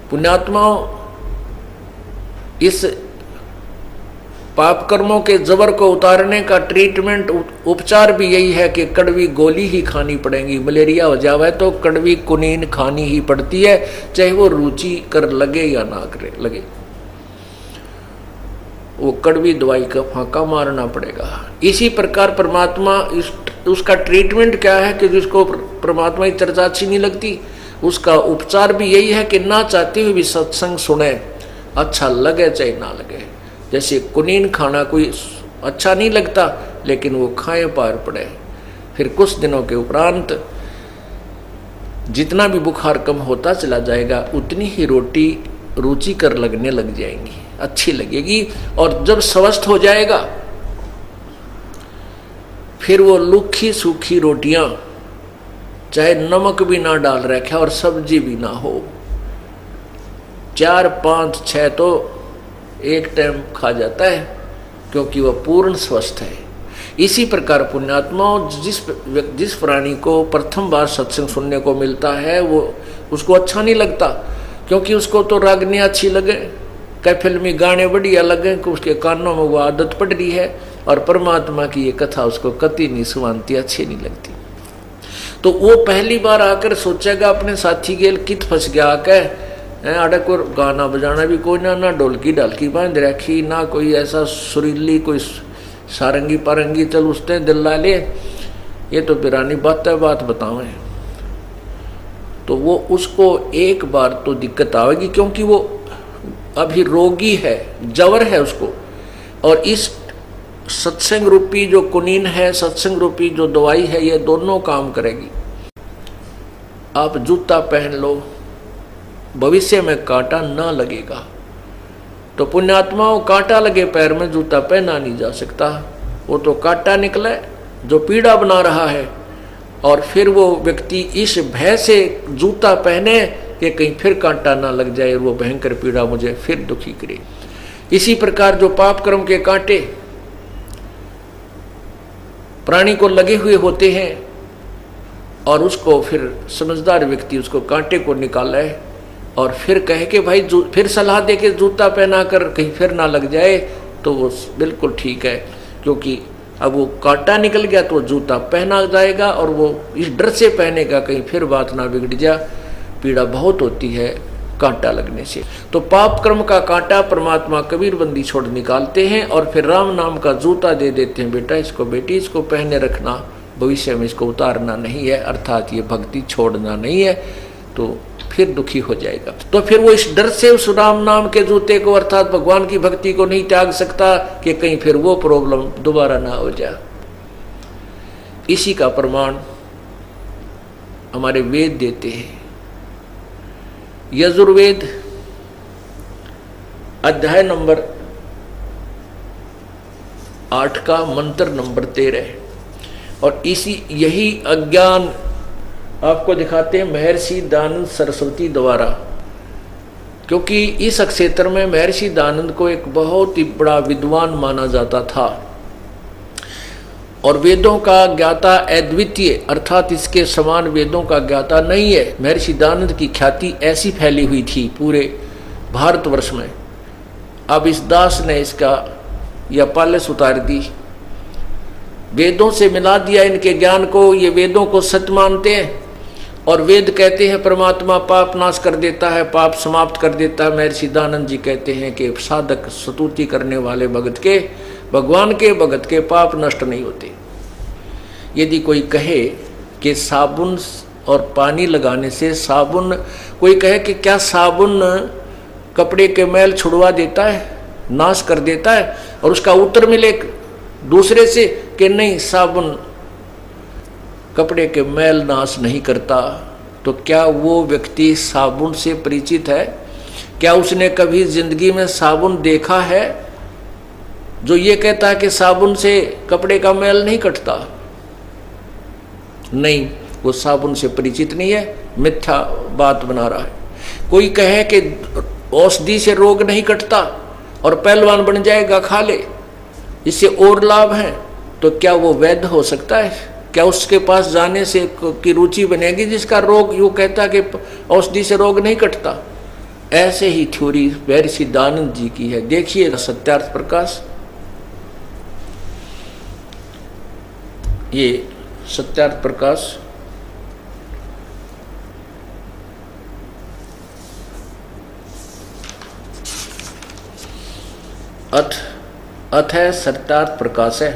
पुण्यात्माओं, इस पाप कर्मों के जबर को उतारने का ट्रीटमेंट, उपचार भी यही है कि कड़वी गोली ही खानी पड़ेगी। मलेरिया हो जावे तो कड़वी कुनीन खानी ही पड़ती है, चाहे वो रुचि कर लगे या ना करे लगे, वो कड़वी दवाई का फांका मारना पड़ेगा। इसी प्रकार परमात्मा, उसका ट्रीटमेंट क्या है कि जिसको परमात्मा की चर्चा अच्छी नहीं लगती, उसका उपचार भी यही है कि ना चाहते हुए भी सत्संग सुने, अच्छा लगे चाहे ना लगे। जैसे कुनीन खाना कोई अच्छा नहीं लगता, लेकिन वो खाए पार पड़े, फिर कुछ दिनों के उपरांत जितना भी बुखार कम होता चला जाएगा, उतनी ही रोटी रुचिकर लगने लग जाएंगी, अच्छी लगेगी। और जब स्वस्थ हो जाएगा, फिर वो लूखी सूखी रोटियां, चाहे नमक भी ना डाल रखा और सब्जी भी ना हो, 4, 5, 6 तो एक टाइम खा जाता है, क्योंकि वह पूर्ण स्वस्थ है। इसी प्रकार पुण्यात्माओं, जिस प्राणी को प्रथम बार सत्संग सुनने को मिलता है, वो उसको अच्छा नहीं लगता, क्योंकि उसको तो रागनी अच्छी लगे, कई फिल्मी गाने बढ़िया लगे, कि उसके कानों में वो आदत पड़ रही है, और परमात्मा की ये कथा उसको कति नहीं सुनाती, अच्छी नहीं लगती। तो वो पहली बार आकर सोचेगा अपने साथी गेल कित फंस गया आके, आड़े को गाना बजाना भी कोई ना ढोलकी ढालकी बांध रखी, ना कोई ऐसा सुरीली कोई सारंगी पारंगी चल उसने दिल ला ले, ये तो पिरानी बात है, बात बतावें। तो वो उसको एक बार तो दिक्कत आएगी, क्योंकि वो अभी रोगी है, जवर है उसको, और इस सत्संग रूपी जो कुनीन है, सत्संग रूपी जो दवाई है, ये दोनों काम करेगी। आप जूता पहन लो, भविष्य में कांटा ना लगेगा। तो पुण्यात्माओं, कांटा लगे पैर में जूता पहना नहीं जा सकता, वो तो कांटा निकले जो पीड़ा बना रहा है, और फिर वो व्यक्ति इस भय से जूता पहने कि कहीं फिर कांटा ना लग जाए, वो भयंकर पीड़ा मुझे फिर दुखी करे। इसी प्रकार जो पाप कर्म के कांटे प्राणी को लगे हुए होते हैं, और उसको फिर समझदार व्यक्ति उसको कांटे को निकाले और फिर कहे कि भाई फिर सलाह दे के जूता पहना कर कहीं फिर ना लग जाए, तो वो बिल्कुल ठीक है, क्योंकि अब वो कांटा निकल गया तो जूता पहना जाएगा, और वो इस डर से पहनेगा कहीं फिर बात ना बिगड़ जा, पीड़ा बहुत होती है कांटा लगने से। तो पाप कर्म का कांटा परमात्मा कबीर बंदी छोड़ निकालते हैं, और फिर राम नाम का जूता दे देते हैं, बेटा इसको, बेटी इसको पहने रखना, भविष्य में इसको उतारना नहीं है, अर्थात ये भक्ति छोड़ना नहीं है, तो फिर दुखी हो जाएगा। तो फिर वो इस डर से उस राम नाम के जूते को, अर्थात भगवान की भक्ति को नहीं त्याग सकता कि कहीं फिर वो प्रॉब्लम दोबारा ना हो जाए। इसी का प्रमाण हमारे वेद देते हैं। यजुर्वेद अध्याय नंबर 8 का मंत्र नंबर 13, और यही अज्ञान आपको दिखाते हैं महर्षि दयानंद सरस्वती द्वारा क्योंकि इस क्षेत्र में महर्षि दयानंद को एक बहुत ही बड़ा विद्वान माना जाता था और वेदों का ज्ञाता अद्वितीय, अर्थात इसके समान वेदों का ज्ञाता नहीं है। महर्षि दयानंद की ख्याति ऐसी फैली हुई थी पूरे भारतवर्ष में। अब इस दास ने इसका यह पालस उतार दी, वेदों से मिला दिया इनके ज्ञान को। ये वेदों को सत्य मानते हैं और वेद कहते हैं परमात्मा पाप नाश कर देता है, पाप समाप्त कर देता है। महर्षि दयानंद जी कहते हैं कि साधक स्तुति करने वाले भगत के, भगवान के भगत के पाप नष्ट नहीं होते। यदि कोई कहे कि साबुन और पानी लगाने से साबुन, कोई कहे कि क्या साबुन कपड़े के मैल छुड़वा देता है, नाश कर देता है, और उसका उत्तर मिले दूसरे से कि नहीं साबुन कपड़े के मैल नाश नहीं करता, तो क्या वो व्यक्ति साबुन से परिचित है? क्या उसने कभी जिंदगी में साबुन देखा है जो ये कहता है कि साबुन से कपड़े का मैल नहीं कटता? नहीं, वो साबुन से परिचित नहीं है, मिथ्या बात बना रहा है। कोई कहे कि औषधि से रोग नहीं कटता और पहलवान बन जाएगा, खा ले, इससे और लाभ है, तो क्या वो वैध हो सकता है? क्या उसके पास जाने से की रुचि बनेगी जिसका रोग यूँ कहता कि औषधि से रोग नहीं कटता? ऐसे ही थ्योरी महर्षि दयानंद जी की है। देखिए सत्यार्थ प्रकाश, ये सत्यार्थ प्रकाश अथ है, सत्यार्थ प्रकाश है।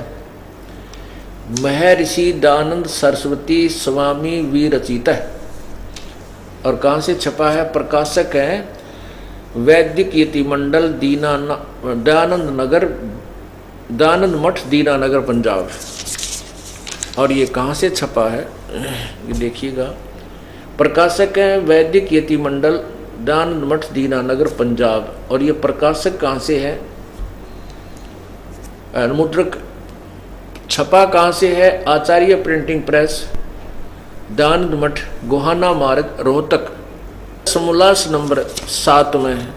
महर्षि दयानंद सरस्वती स्वामी विरचित है। और कहाँ से छपा है? प्रकाशक है वैदिक यतिमंडल दयानंद नगर, दयानंद मठ दीनानगर पंजाब। और ये कहाँ से छपा है ये देखिएगा, प्रकाशक है वैदिक यतिमंडल दयानंद मठ दीनानगर पंजाब। और ये प्रकाशक कहाँ से है, मुद्रक छपा कहाँ से है? आचार्य प्रिंटिंग प्रेस, दयानंद मठ, गोहाना मार्ग, रोहतक। समोल्लास नंबर 7 में है,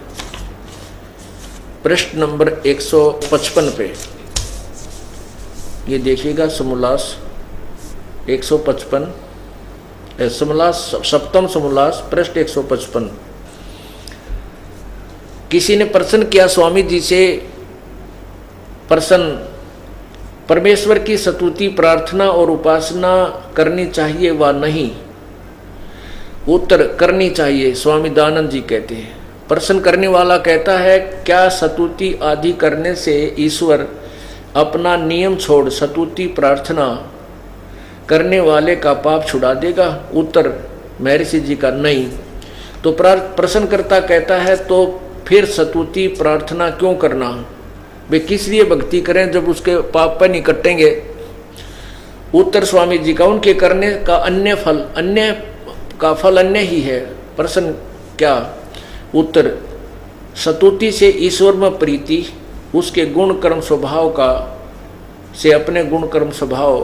पृष्ठ नंबर 155 पे। ये देखिएगा समोल्लास 155, समोल्लास सप्तम समोल्लास पृष्ठ 155। किसी ने प्रश्न किया स्वामी जी से, प्रश्न, परमेश्वर की स्तुति, प्रार्थना और उपासना करनी चाहिए व नहीं? उत्तर, करनी चाहिए। स्वामी दयानंद जी कहते हैं। प्रश्न करने वाला कहता है क्या स्तुति आदि करने से ईश्वर अपना नियम छोड़ स्तुति प्रार्थना करने वाले का पाप छुड़ा देगा? उत्तर महर्षि जी का नहीं। तो प्रश्नकर्ता कहता है तो फिर स्तुति प्रार्थना क्यों करना? वे किस लिए भक्ति करें जब उसके पाप पर नहीं कटेंगे? उत्तर स्वामी जी का, उनके करने का अन्य फल, अन्य का फल अन्य ही है। प्रश्न क्या? उत्तर, स्तुति से ईश्वर में प्रीति, उसके गुण कर्म स्वभाव का से अपने गुण कर्म स्वभाव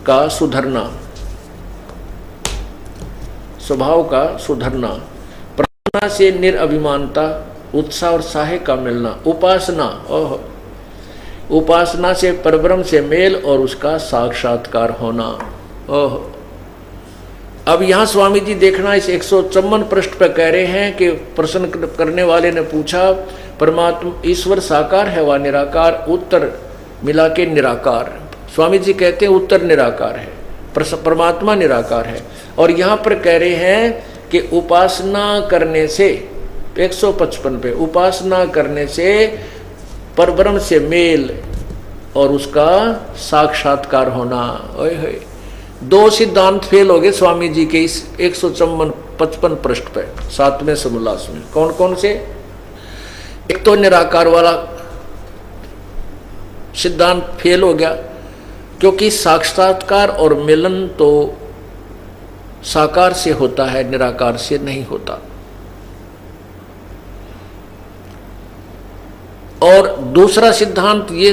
का सुधरना, स्वभाव का सुधरना। प्रार्थना से निरअभिमानता, उत्साह और साहे का मिलना। उपासना, उपासना से परब्रह्म से मेल और उसका साक्षात्कार होना। अब यहाँ स्वामी जी देखना, इस 154 पृष्ठ पर कह रहे हैं कि प्रश्न करने वाले ने पूछा परमात्मा ईश्वर साकार है व निराकार? उत्तर मिला के निराकार। स्वामी जी कहते हैं उत्तर निराकार है, परमात्मा निराकार है। और यहाँ पर कह रहे हैं कि उपासना करने से, 155 पे, उपासना करने से परब्रह्म से मेल और उसका साक्षात्कार होना। ओए होए, 2 सिद्धांत फेल हो गए स्वामी जी के इस 155 पृष्ठ पे 7वें समोल्लास में। कौन कौन से? एक तो निराकार वाला सिद्धांत फेल हो गया, क्योंकि साक्षात्कार और मिलन तो साकार से होता है, निराकार से नहीं होता। और दूसरा सिद्धांत ये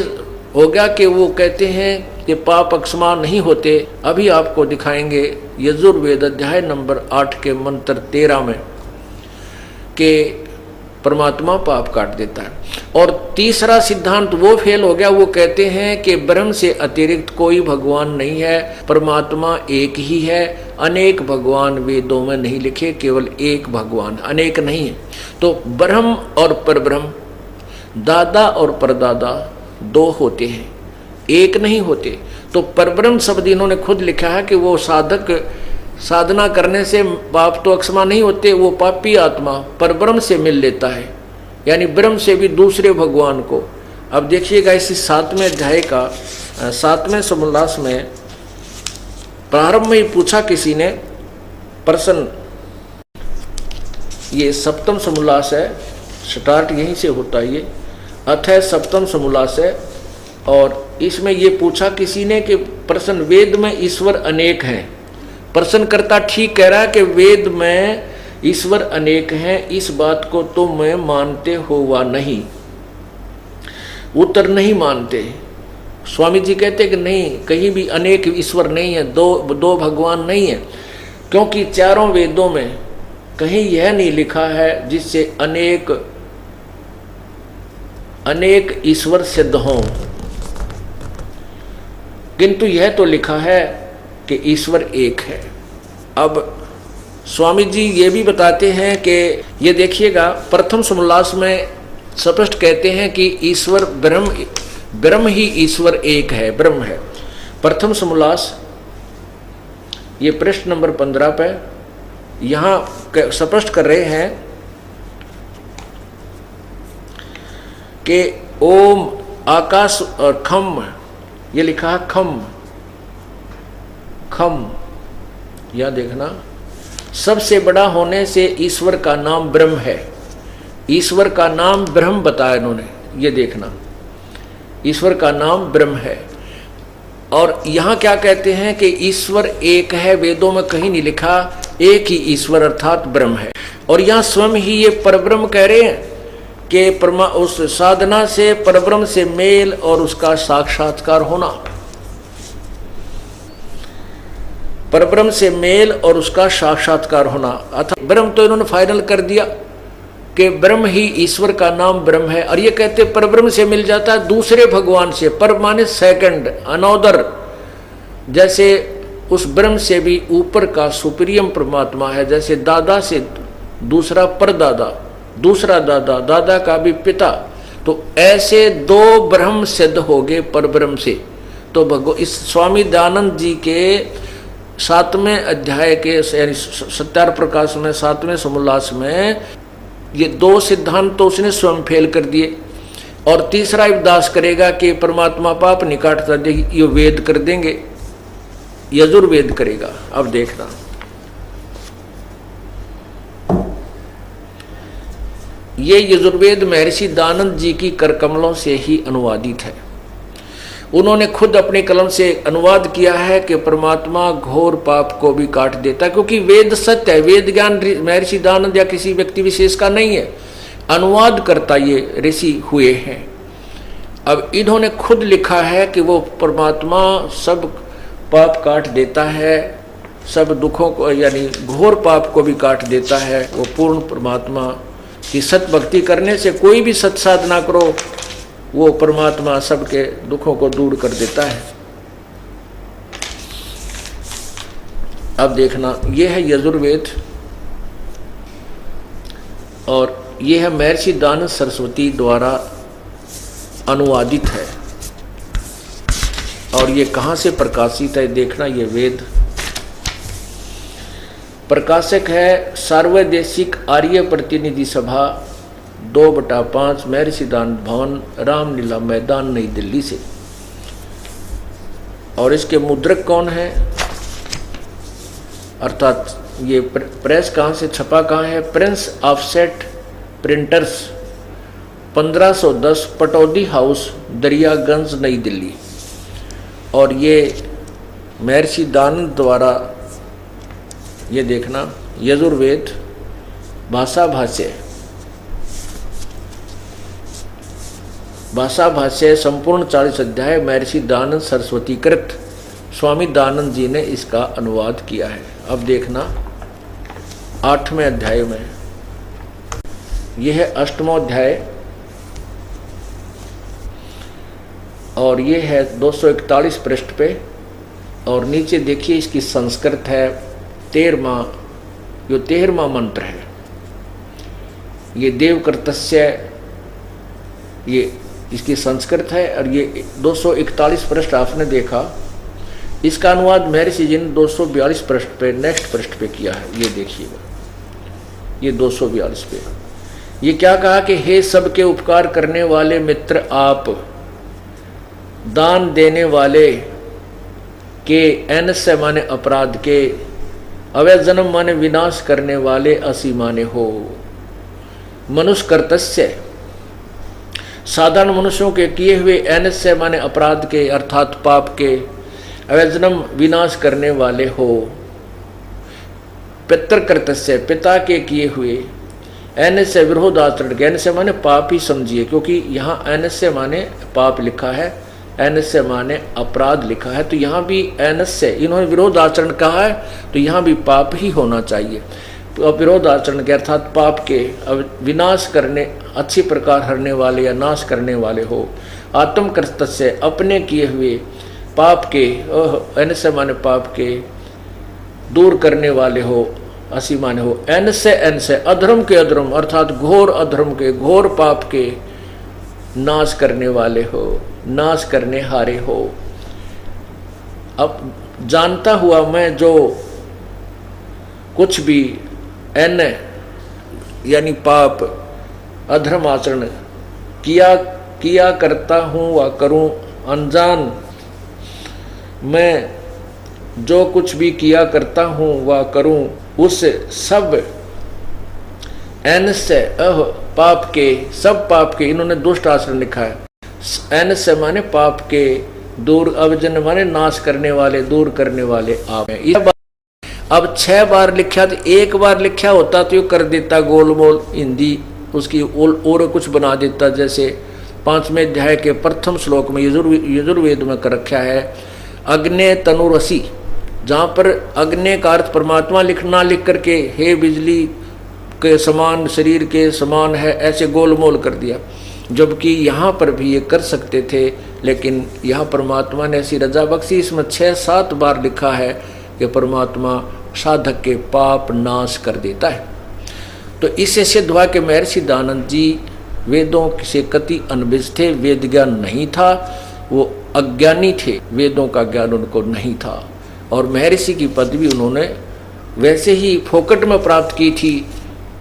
हो गया कि वो कहते हैं कि पाप अक्षमा नहीं होते। अभी आपको दिखाएंगे यजुर्वेद अध्याय नंबर 8 के मंत्र 13 में कि परमात्मा पाप काट देता है। और तीसरा सिद्धांत वो फेल हो गया, वो कहते हैं कि ब्रह्म से अतिरिक्त कोई भगवान नहीं है, परमात्मा एक ही है, अनेक भगवान वेदों में नहीं लिखे, केवल एक भगवान, अनेक नहीं है। तो ब्रह्म और परब्रह्म, दादा और परदादा दो होते हैं, एक नहीं होते। तो परब्रह्म शब्द इन्होंने खुद लिखा है कि वो साधक साधना करने से पाप तो अक्षमा नहीं होते, वो पापी आत्मा परब्रह्म से मिल लेता है, यानी ब्रह्म से भी दूसरे भगवान को। अब देखिएगा इसी 7वें अध्याय का 7वें समोल्लास में प्रारंभ में ही पूछा किसी ने प्रश्न, ये 7वां समोल्लास है, स्टार्ट यहीं से होता है, ये अथय 7वां समोल्लास है। और इसमें ये पूछा किसी ने कि प्रश्न, वेद में ईश्वर अनेक हैं। प्रश्नकर्ता ठीक कह रहा है कि वेद में ईश्वर अनेक हैं, इस बात को तुम मानते हो वा नहीं? उत्तर, नहीं मानते। स्वामी जी कहते कि नहीं, कहीं भी अनेक ईश्वर नहीं है, दो भगवान नहीं है, क्योंकि चारों वेदों में कहीं यह नहीं लिखा है जिससे अनेक ईश्वर सिद्ध हों, किंतु यह तो लिखा है कि ईश्वर एक है। अब स्वामी जी ये भी बताते हैं कि ये देखिएगा प्रथम समोल्लास में स्पष्ट कहते हैं कि ईश्वर ब्रह्म ही ईश्वर एक है, ब्रह्म है। प्रथम समोल्लास ये पृष्ठ नंबर 15 पे यहाँ स्पष्ट कर रहे हैं कि ओम आकाश और खम, ये लिखा है खम, या देखना, सबसे बड़ा होने से ईश्वर का नाम ब्रह्म है। ईश्वर का नाम ब्रह्म बताया इन्होंने, ये देखना, ईश्वर का नाम ब्रह्म है। और यहाँ क्या कहते हैं कि ईश्वर एक है, वेदों में कहीं नहीं लिखा, एक ही ईश्वर अर्थात ब्रह्म है। और यहाँ स्वयं ही ये परब्रह्म कह रहे हैं कि उस साधना से परब्रह्म से मेल और उसका साक्षात्कार होना, परब्रह्म से मेल और उसका साक्षात्कार होना। अर्थात ब्रह्म तो इन्होंने फाइनल कर दिया कि ब्रह्म ही ईश्वर का नाम ब्रह्म है। और ये कहते परब्रह्म से मिल जाता है दूसरे भगवान से, पर माने सेकंड, अनोदर, जैसे उस ब्रह्म से भी ऊपर का सुप्रीम परमात्मा है, जैसे दादा से दूसरा परदादा, दूसरा दादा, दादा का भी पिता। तो ऐसे दो ब्रह्म सिद्ध हो गए परब्रह्म से। तो इस स्वामी दयानंद जी के 7वें अध्याय के यानी सत्यार प्रकाश में 7वें समोल्लास में ये दो सिद्धांत तो उसने स्वयं फेल कर दिए। और तीसरा उपदेश करेगा कि परमात्मा पाप नहीं काटता, ये वेद कर देंगे, यजुर्वेद करेगा। अब देखना, ये यजुर्वेद महर्षि दयानंद जी की करकमलों से ही अनुवादित है। उन्होंने खुद अपने कलम से अनुवाद किया है कि परमात्मा घोर पाप को भी काट देता है, क्योंकि वेद सत्य है, वेद ज्ञान महर्षि दयानंद या किसी व्यक्ति विशेष का नहीं है, अनुवाद करता ये ऋषि हुए हैं। अब इन्होंने खुद लिखा है कि वो परमात्मा सब पाप काट देता है, सब दुखों को यानी घोर पाप को भी काट देता है। वो पूर्ण परमात्मा की सत भक्ति करने से, कोई भी सत साधना करो, वो परमात्मा सबके दुखों को दूर कर देता है। अब देखना, ये है यजुर्वेद और ये है महर्षि दयानंद सरस्वती द्वारा अनुवादित है। और ये कहाँ से प्रकाशित है देखना, ये वेद प्रकाशक है सार्वदेशिक आर्य प्रतिनिधि सभा 2/5 महर्षि दयानंद भवन, रामलीला मैदान, नई दिल्ली से। और इसके मुद्रक कौन है, अर्थात ये प्रेस कहाँ से छपा कहाँ है, Prince offset printers 1510 Pataudi house, Daryaganj, नई दिल्ली। और ये महर्षि दयानंद द्वारा, ये देखना, यजुर्वेद भाषा भाष्य संपूर्ण 40 अध्याय महर्षि दयानंद सरस्वती कृत, स्वामी दयानंद जी ने इसका अनुवाद किया है। अब देखना 8वें अध्याय में यह है 8वां अध्याय और ये है 241 पृष्ठ पे। और नीचे देखिए इसकी संस्कृत है 13वां, जो 13वां मंत्र है। ये देवकृतस्य, ये इसकी संस्कृत है और ये 241 पृष्ठ आपने देखा। इसका अनुवाद महर्षि जी ने 242 पृष्ठ पे, नेक्स्ट पृष्ठ पे किया है। ये देखिएगा, ये 242 पे ये क्या कहा कि हे सबके उपकार करने वाले मित्र आप, दान देने वाले के, एनस्य माने अपराध के, अवैध जन्म माने विनाश करने वाले, असी माने हो, मनुष्य कर्तस्य, साधारण मनुष्यों के किए हुए, एनस्य माने अपराध के अर्थात पाप के, अवैध जन्म विनाश करने वाले हो, पितृकृतस्य, पिता के किए हुए, एनस्य विरोध आचरण के, एनस्य माने पाप ही समझिए, क्योंकि यहाँ एनस्य माने पाप लिखा है, एनस्य माने अपराध लिखा है, तो यहाँ भी एनस्य, इन्होंने विरोध आचरण कहा है तो यहाँ भी पाप ही होना चाहिए। तो विरोध आचरण के अर्थात पाप के, विनाश करने, अच्छी प्रकार हरने वाले या नाश करने वाले हो, आत्मकृतस्य, अपने किए हुए पाप के, एनस्य माने पाप के दूर करने वाले हो, असी माने हो, एनस्य एनस्य, अधर्म के अधर्म अर्थात घोर अधर्म के, घोर पाप के नाश करने वाले हो, नाश करने हारे हो। अब जानता हुआ मैं जो कुछ भी एन यानी पाप अधर्म आचरण किया करता हूँ व करूँ, अनजान मैं जो कुछ भी किया करता हूँ व करूँ, उस सब एन से पाप के, सब पाप के, इन्होंने दुष्ट आचरण लिखा है। एन से माने पाप के दूर, अवजन माने नाश करने वाले, दूर करने वाले आप हैं। अब 6 बार लिखा, तो 1 बार लिखा होता तो ये कर देता गोलमोल हिंदी, उसकी और कुछ बना देता। जैसे 5वें अध्याय के प्रथम श्लोक में यजुर्वेद में कर रखा है अग्ने तनुरसी, जहाँ पर अग्नि का अर्थ परमात्मा लिखना, लिख करके हे बिजली के समान, शरीर के समान है, ऐसे गोलमोल कर दिया। जबकि यहाँ पर भी ये कर सकते थे, लेकिन यहाँ परमात्मा ने ऐसी रजा बख्शी, इसमें 6-7 बार लिखा है कि परमात्मा साधक के पाप नाश कर देता है। तो इससे सिद्ध हुआ कि महर्षि दयानंद जी वेदों से कति अनभिज्ञ थे, वेद ज्ञान नहीं था, वो अज्ञानी थे, वेदों का ज्ञान उनको नहीं था। और महर्षि की पदवी उन्होंने वैसे ही फोकट में प्राप्त की थी,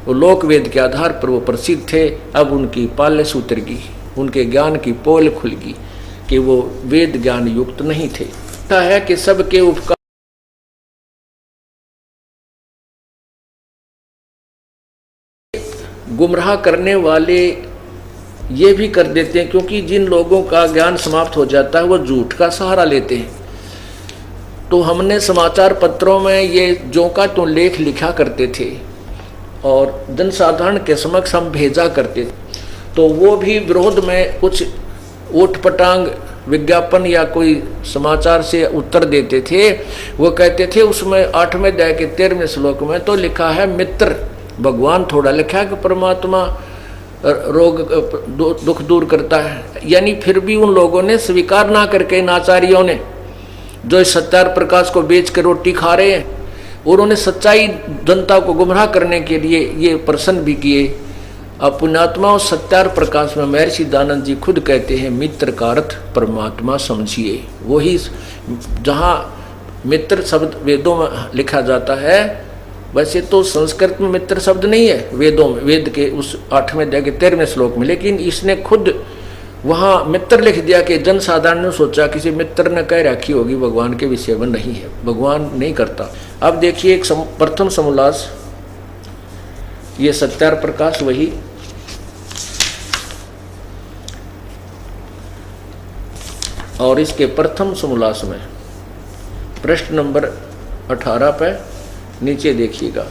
वो लोक वेद के आधार पर वो प्रसिद्ध थे। अब उनकी पाल्य सूत्र की, उनके ज्ञान की पोल खुल गई कि वो वेद ज्ञान युक्त नहीं थे। है कि सबके उपकार गुमराह करने वाले ये भी कर देते हैं, क्योंकि जिन लोगों का ज्ञान समाप्त हो जाता है वो झूठ का सहारा लेते हैं। तो हमने समाचार पत्रों में ये जो का तो लेख लिखा करते थे और जनसाधारण के समक्ष हम भेजा करते थे, तो वो भी विरोध में कुछ ऊटपटांग विज्ञापन या कोई समाचार से उत्तर देते थे। वो कहते थे उसमें 8वें अध्याय के 13वें श्लोक में तो लिखा है मित्र भगवान, थोड़ा लिखा है कि परमात्मा रोग दुख दूर करता है। यानी फिर भी उन लोगों ने स्वीकार ना करके, इन आचार्यों ने जो इस सत्यार प्रकाश को बेच के रोटी खा रहे हैं, उन्होंने सच्चाई जनता को गुमराह करने के लिए ये प्रश्न भी किए। अब पुण्यात्मा सत्यार प्रकाश में महर्षि दयानंद जी खुद कहते हैं मित्र का अर्थ परमात्मा समझिए। वही जहाँ मित्र शब्द वेदों में लिखा जाता है, वैसे तो संस्कृत में मित्र शब्द नहीं है वेदों में, वेद के उस 8वें अध्याय के 13वें श्लोक में, लेकिन इसने खुद वहाँ मित्र लिख दिया कि जनसाधारण ने सोचा किसी मित्र ने कह रखी होगी भगवान के विषय में, नहीं है, भगवान नहीं करता। अब देखिए एक प्रथम समोल्लास, ये सत्यार प्रकाश वही, और इसके प्रथम समोल्लास में पृष्ठ नंबर 18 पे नीचे देखिएगा,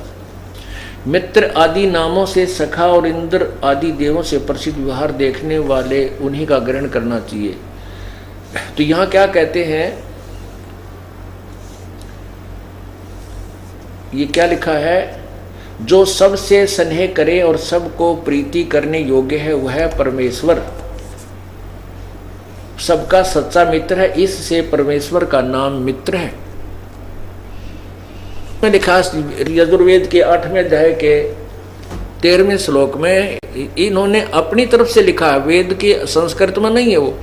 मित्र आदि नामों से सखा और इंद्र आदि देवों से प्रसिद्ध व्यवहार देखने वाले उन्हीं का ग्रहण करना चाहिए। तो यहाँ क्या कहते हैं, ये क्या लिखा है, जो सबसे स्नेह करे और सबको प्रीति करने योग्य है वह है परमेश्वर, सबका सच्चा मित्र है, इससे परमेश्वर का नाम मित्र है। में लिखा यजुर्वेद के 8वें अध्याय के 13वें श्लोक में इन्होंने अपनी तरफ से लिखा है, वेद के संस्कृत में नहीं है वो,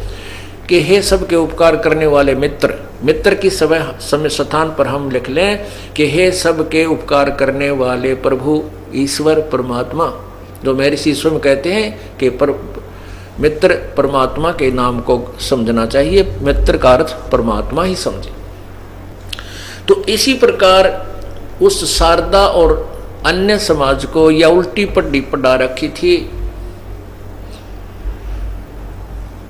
कि हे सबके उपकार करने वाले मित्र। मित्र की समय स्थान पर हम लिख लें कि हे सबके उपकार करने वाले प्रभु ईश्वर परमात्मा, जो महर्षि स्वयं कहते हैं कि मित्र परमात्मा के नाम को समझना चाहिए, मित्र का अर्थ परमात्मा ही समझे। तो इसी प्रकार उस शारदा और अन्य समाज को यह उल्टी पट्टी पढ़ा रखी थी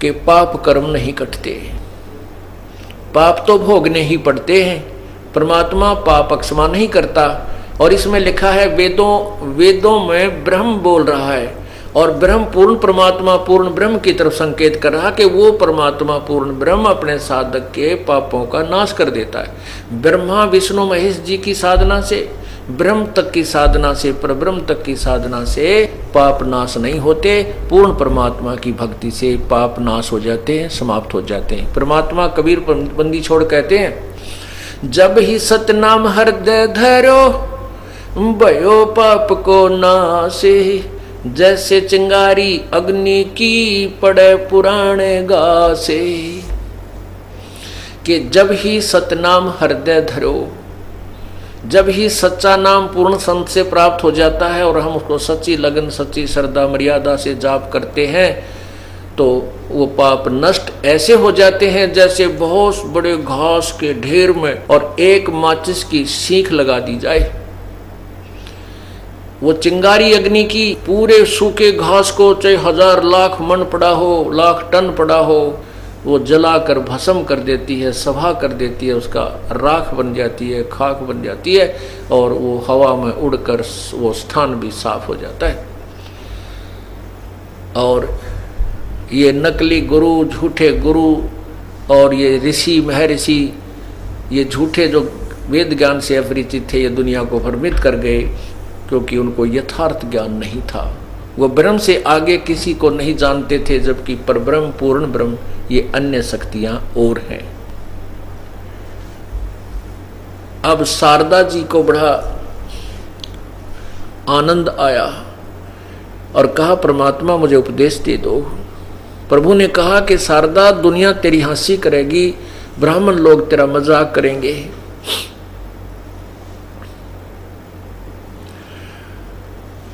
कि पाप कर्म नहीं कटते, पाप तो भोगने ही पड़ते हैं, परमात्मा पाप अक्षमा नहीं करता। और इसमें लिखा है वेदों में ब्रह्म बोल रहा है और ब्रह्म पूर्ण परमात्मा पूर्ण ब्रह्म की तरफ संकेत कर रहा कि वो परमात्मा पूर्ण ब्रह्म अपने साधक के पापों का नाश कर देता है। ब्रह्मा विष्णु महेश जी की साधना से, ब्रह्म तक की साधना से, परब्रह्म तक की साधना से पाप नाश नहीं होते, पूर्ण परमात्मा की भक्ति से पाप नाश हो जाते हैं, समाप्त हो जाते हैं। परमात्मा कबीर बंदी छोड़ कहते हैं, जब ही सतनाम हृदय धरो भयो पाप को नासे, जैसे चिंगारी अग्नि की पड़े पुराने घासे। कि जब ही सतनाम हृदय धरो, जब ही सच्चा नाम पूर्ण संत से प्राप्त हो जाता है और हम उसको सच्ची लगन सच्ची श्रद्धा मर्यादा से जाप करते हैं, तो वो पाप नष्ट ऐसे हो जाते हैं जैसे बहुत बड़े घास के ढेर में और एक माचिस की सीख लगा दी जाए। वो चिंगारी अग्नि की पूरे सूखे घास को चाहे 1000 लाख मन पड़ा हो, लाख टन पड़ा हो, वो जलाकर भस्म कर देती है, सभा कर देती है, उसका राख बन जाती है, खाक बन जाती है और वो हवा में उड़कर वो स्थान भी साफ हो जाता है। और ये नकली गुरु, झूठे गुरु और ये ऋषि महर्षि, ये झूठे जो वेद ज्ञान से अपरिचित थे, ये दुनिया को भ्रमित कर गए क्योंकि उनको यथार्थ ज्ञान नहीं था। वो ब्रह्म से आगे किसी को नहीं जानते थे, जबकि परब्रह्म पूर्ण ब्रह्म ये अन्य शक्तियां और हैं। अब शारदा जी को बड़ा आनंद आया और कहा, परमात्मा मुझे उपदेश दे दो। प्रभु ने कहा कि शारदा, दुनिया तेरी हंसी करेगी, ब्राह्मण लोग तेरा मजाक करेंगे।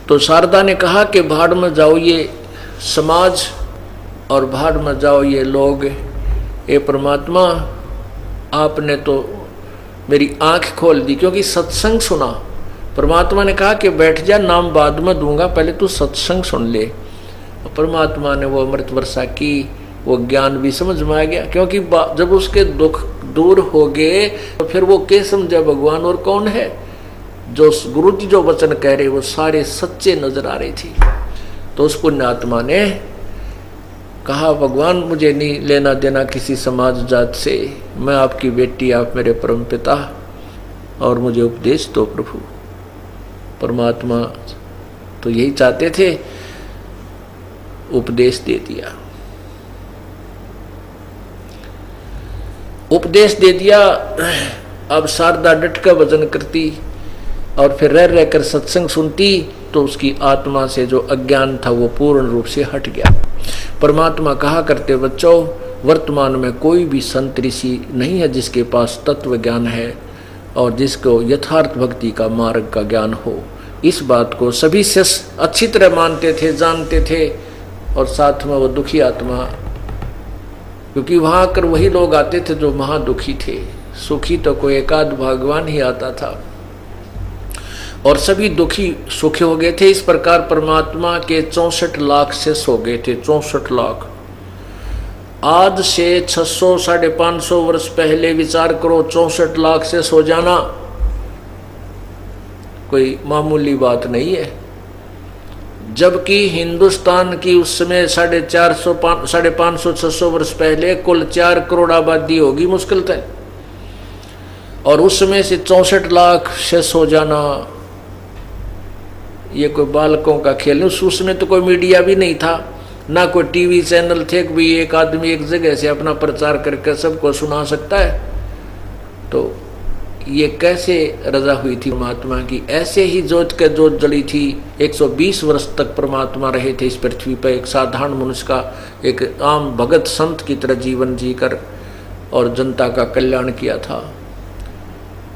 तो शारदा ने कहा कि भाड़ में जाओ ये समाज और भाड़ में जाओ ये लोग। ये परमात्मा, आपने तो मेरी आंख खोल दी, क्योंकि सत्संग सुना। परमात्मा ने कहा कि बैठ जा, नाम बाद में दूंगा, पहले तू सत्संग सुन ले। और परमात्मा ने वो अमृत वर्षा की, वो ज्ञान भी समझ में आ गया, क्योंकि जब उसके दुख दूर हो गए तो फिर वो क्या समझा भगवान और कौन है। जो गुरु जी जो वचन कह रहे वो सारे सच्चे नजर आ रहे थे। तो उस पुण्यात्मा ने कहा, भगवान मुझे नहीं लेना देना किसी समाज जात से, मैं आपकी बेटी, आप मेरे परम पिता, और मुझे उपदेश दो प्रभु। परमात्मा तो यही चाहते थे, उपदेश दे दिया। उपदेश दे दिया। अब शारदा डट कर भजन करती और फिर रह रहकर सत्संग सुनती तो उसकी आत्मा से जो अज्ञान था वो पूर्ण रूप से हट गया। परमात्मा कहा करते, बच्चों, वर्तमान में कोई भी संत ऋषि नहीं है जिसके पास तत्व ज्ञान है और जिसको यथार्थ भक्ति का मार्ग का ज्ञान हो। इस बात को सभी शिष्य अच्छी तरह मानते थे, जानते थे। और साथ में वो दुखी आत्मा, क्योंकि वहाँ आकर वही लोग आते थे जो महादुखी थे, सुखी तो कोई एकाध भगवान ही आता था, और सभी दुखी सुखी हो गए थे। इस प्रकार परमात्मा के 64 लाख शिष्य हो गए थे। 64 लाख। आज से 600 550 वर्ष पहले विचार करो, 64 लाख शिष्य हो जाना कोई मामूली बात नहीं है। जबकि हिंदुस्तान की उस समय 550 600 वर्ष पहले कुल 4 करोड़ आबादी होगी मुश्किल तय, और उस समय से 64 लाख शिष्य हो जाना ये कोई बालकों का खेल नहीं। उसमें तो कोई मीडिया भी नहीं था, ना कोई टीवी चैनल थे कि भी एक आदमी एक जगह से अपना प्रचार करके सबको सुना सकता है। तो ये कैसे रजा हुई थी परमात्मा की? ऐसे ही जोत के जोत जली थी। 120 वर्ष तक परमात्मा रहे थे इस पृथ्वी पर, एक साधारण मनुष्य का, एक आम भगत संत की तरह जीवन जीकर और जनता का कल्याण किया था।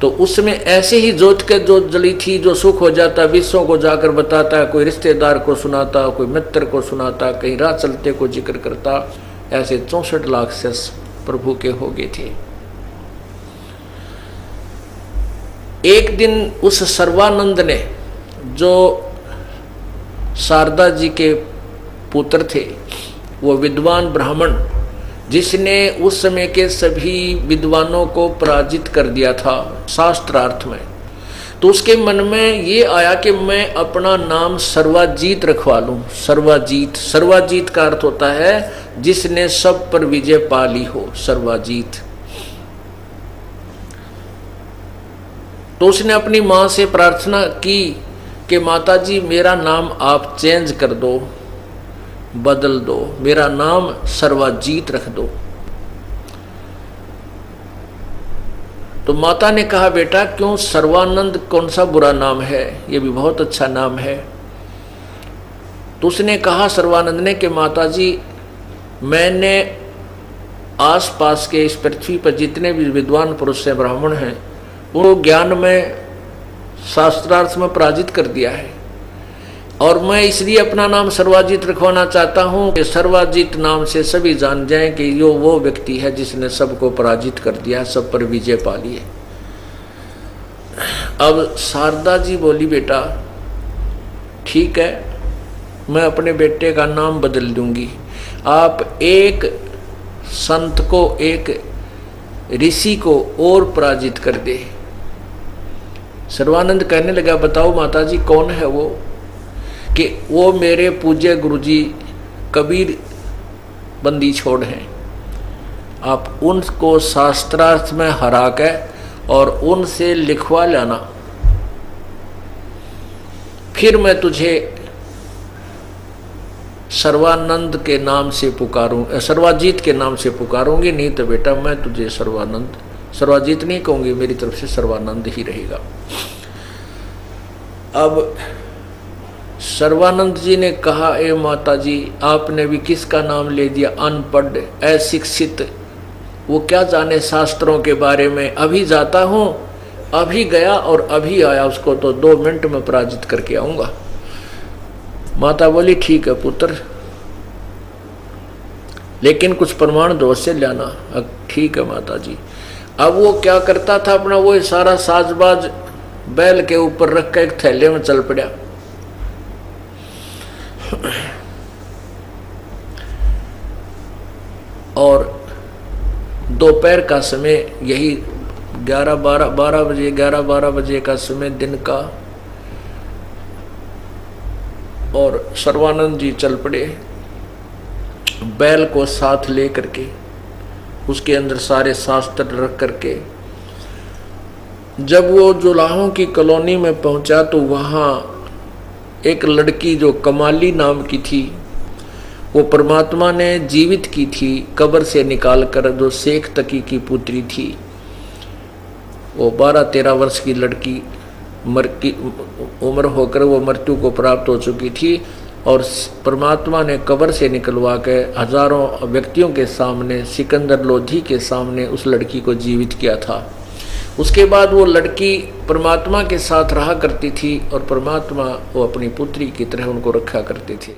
तो उसमें ऐसे ही जोत के जोत जली थी। जो सुख हो जाता विश्वों को जाकर बताता, कोई रिश्तेदार को सुनाता, कोई मित्र को सुनाता, कहीं राह चलते को जिक्र करता। ऐसे 64 लाख से प्रभु के हो गए थे। एक दिन उस सर्वानंद ने, जो शारदा जी के पुत्र थे, वो विद्वान ब्राह्मण जिसने उस समय के सभी विद्वानों को पराजित कर दिया था शास्त्रार्थ में, तो उसके मन में ये आया कि मैं अपना नाम सर्वाजीत रखवा लूं। सर्वाजीत, सर्वाजीत का अर्थ होता है जिसने सब पर विजय पा ली हो, सर्वाजीत। तो उसने अपनी मां से प्रार्थना की कि माता जी मेरा नाम आप चेंज कर दो, बदल दो, मेरा नाम सर्वाजीत रख दो। तो माता ने कहा बेटा क्यों, सर्वानंद कौन सा बुरा नाम है, ये भी बहुत अच्छा नाम है। तो उसने कहा सर्वानंद ने कि माता जी मैंने आसपास के इस पृथ्वी पर जितने भी विद्वान पुरुष हैं, ब्राह्मण हैं, वो ज्ञान में शास्त्रार्थ में पराजित कर दिया है, और मैं इसलिए अपना नाम सर्वाजीत रखवाना चाहता हूं कि सर्वाजीत नाम से सभी जान जाएं कि यो वो व्यक्ति है जिसने सबको पराजित कर दिया, सब पर विजय पा ली है। अब शारदा जी बोली बेटा ठीक है, मैं अपने बेटे का नाम बदल दूंगी। आप एक संत को, एक ऋषि को और पराजित कर दे। सर्वानंद कहने लगा बताओ माता जी कौन है वो? कि वो मेरे पूज्य गुरुजी कबीर बंदी छोड़ हैं। आप उनको शास्त्रार्थ में हरा के और उनसे लिखवा लाना, फिर मैं तुझे सर्वानंद के नाम से पुकारूं, सर्वाजीत के नाम से पुकारूंगी। नहीं तो बेटा मैं तुझे सर्वानंद, सर्वाजीत नहीं कहूंगी, मेरी तरफ से सर्वानंद ही रहेगा। अब सर्वानंद जी ने कहा ए माता जी आपने भी किसका नाम ले दिया, अनपढ़ अशिक्षित, वो क्या जाने शास्त्रों के बारे में। अभी जाता हूं, अभी गया और अभी आया, उसको तो 2 मिनट में पराजित करके आऊंगा। माता बोली ठीक है पुत्र, लेकिन कुछ प्रमाण दो से लाना। ठीक है माता जी। अब वो क्या करता था, अपना वो सारा साजबाज बैल के ऊपर रख कर एक थैले में चल पड़ा। और दोपहर का समय, यही 11-12 बजे का समय दिन का, और सर्वानंद जी चल पड़े बैल को साथ ले करके, उसके अंदर सारे शास्त्र रख करके। जब वो जुलाहों की कॉलोनी में पहुंचा तो वहां एक लड़की जो कमाली नाम की थी, वो परमात्मा ने जीवित की थी कब्र से निकालकर, जो शेख तकी की पुत्री थी। वो 12-13 वर्ष की लड़की उम्र होकर वो मृत्यु को प्राप्त हो चुकी थी, और परमात्मा ने कब्र से निकलवा के हजारों व्यक्तियों के सामने, सिकंदर लोधी के सामने उस लड़की को जीवित किया था। उसके बाद वो लड़की परमात्मा के साथ रहा करती थी, और परमात्मा वो अपनी पुत्री की तरह उनको रखा करते थे।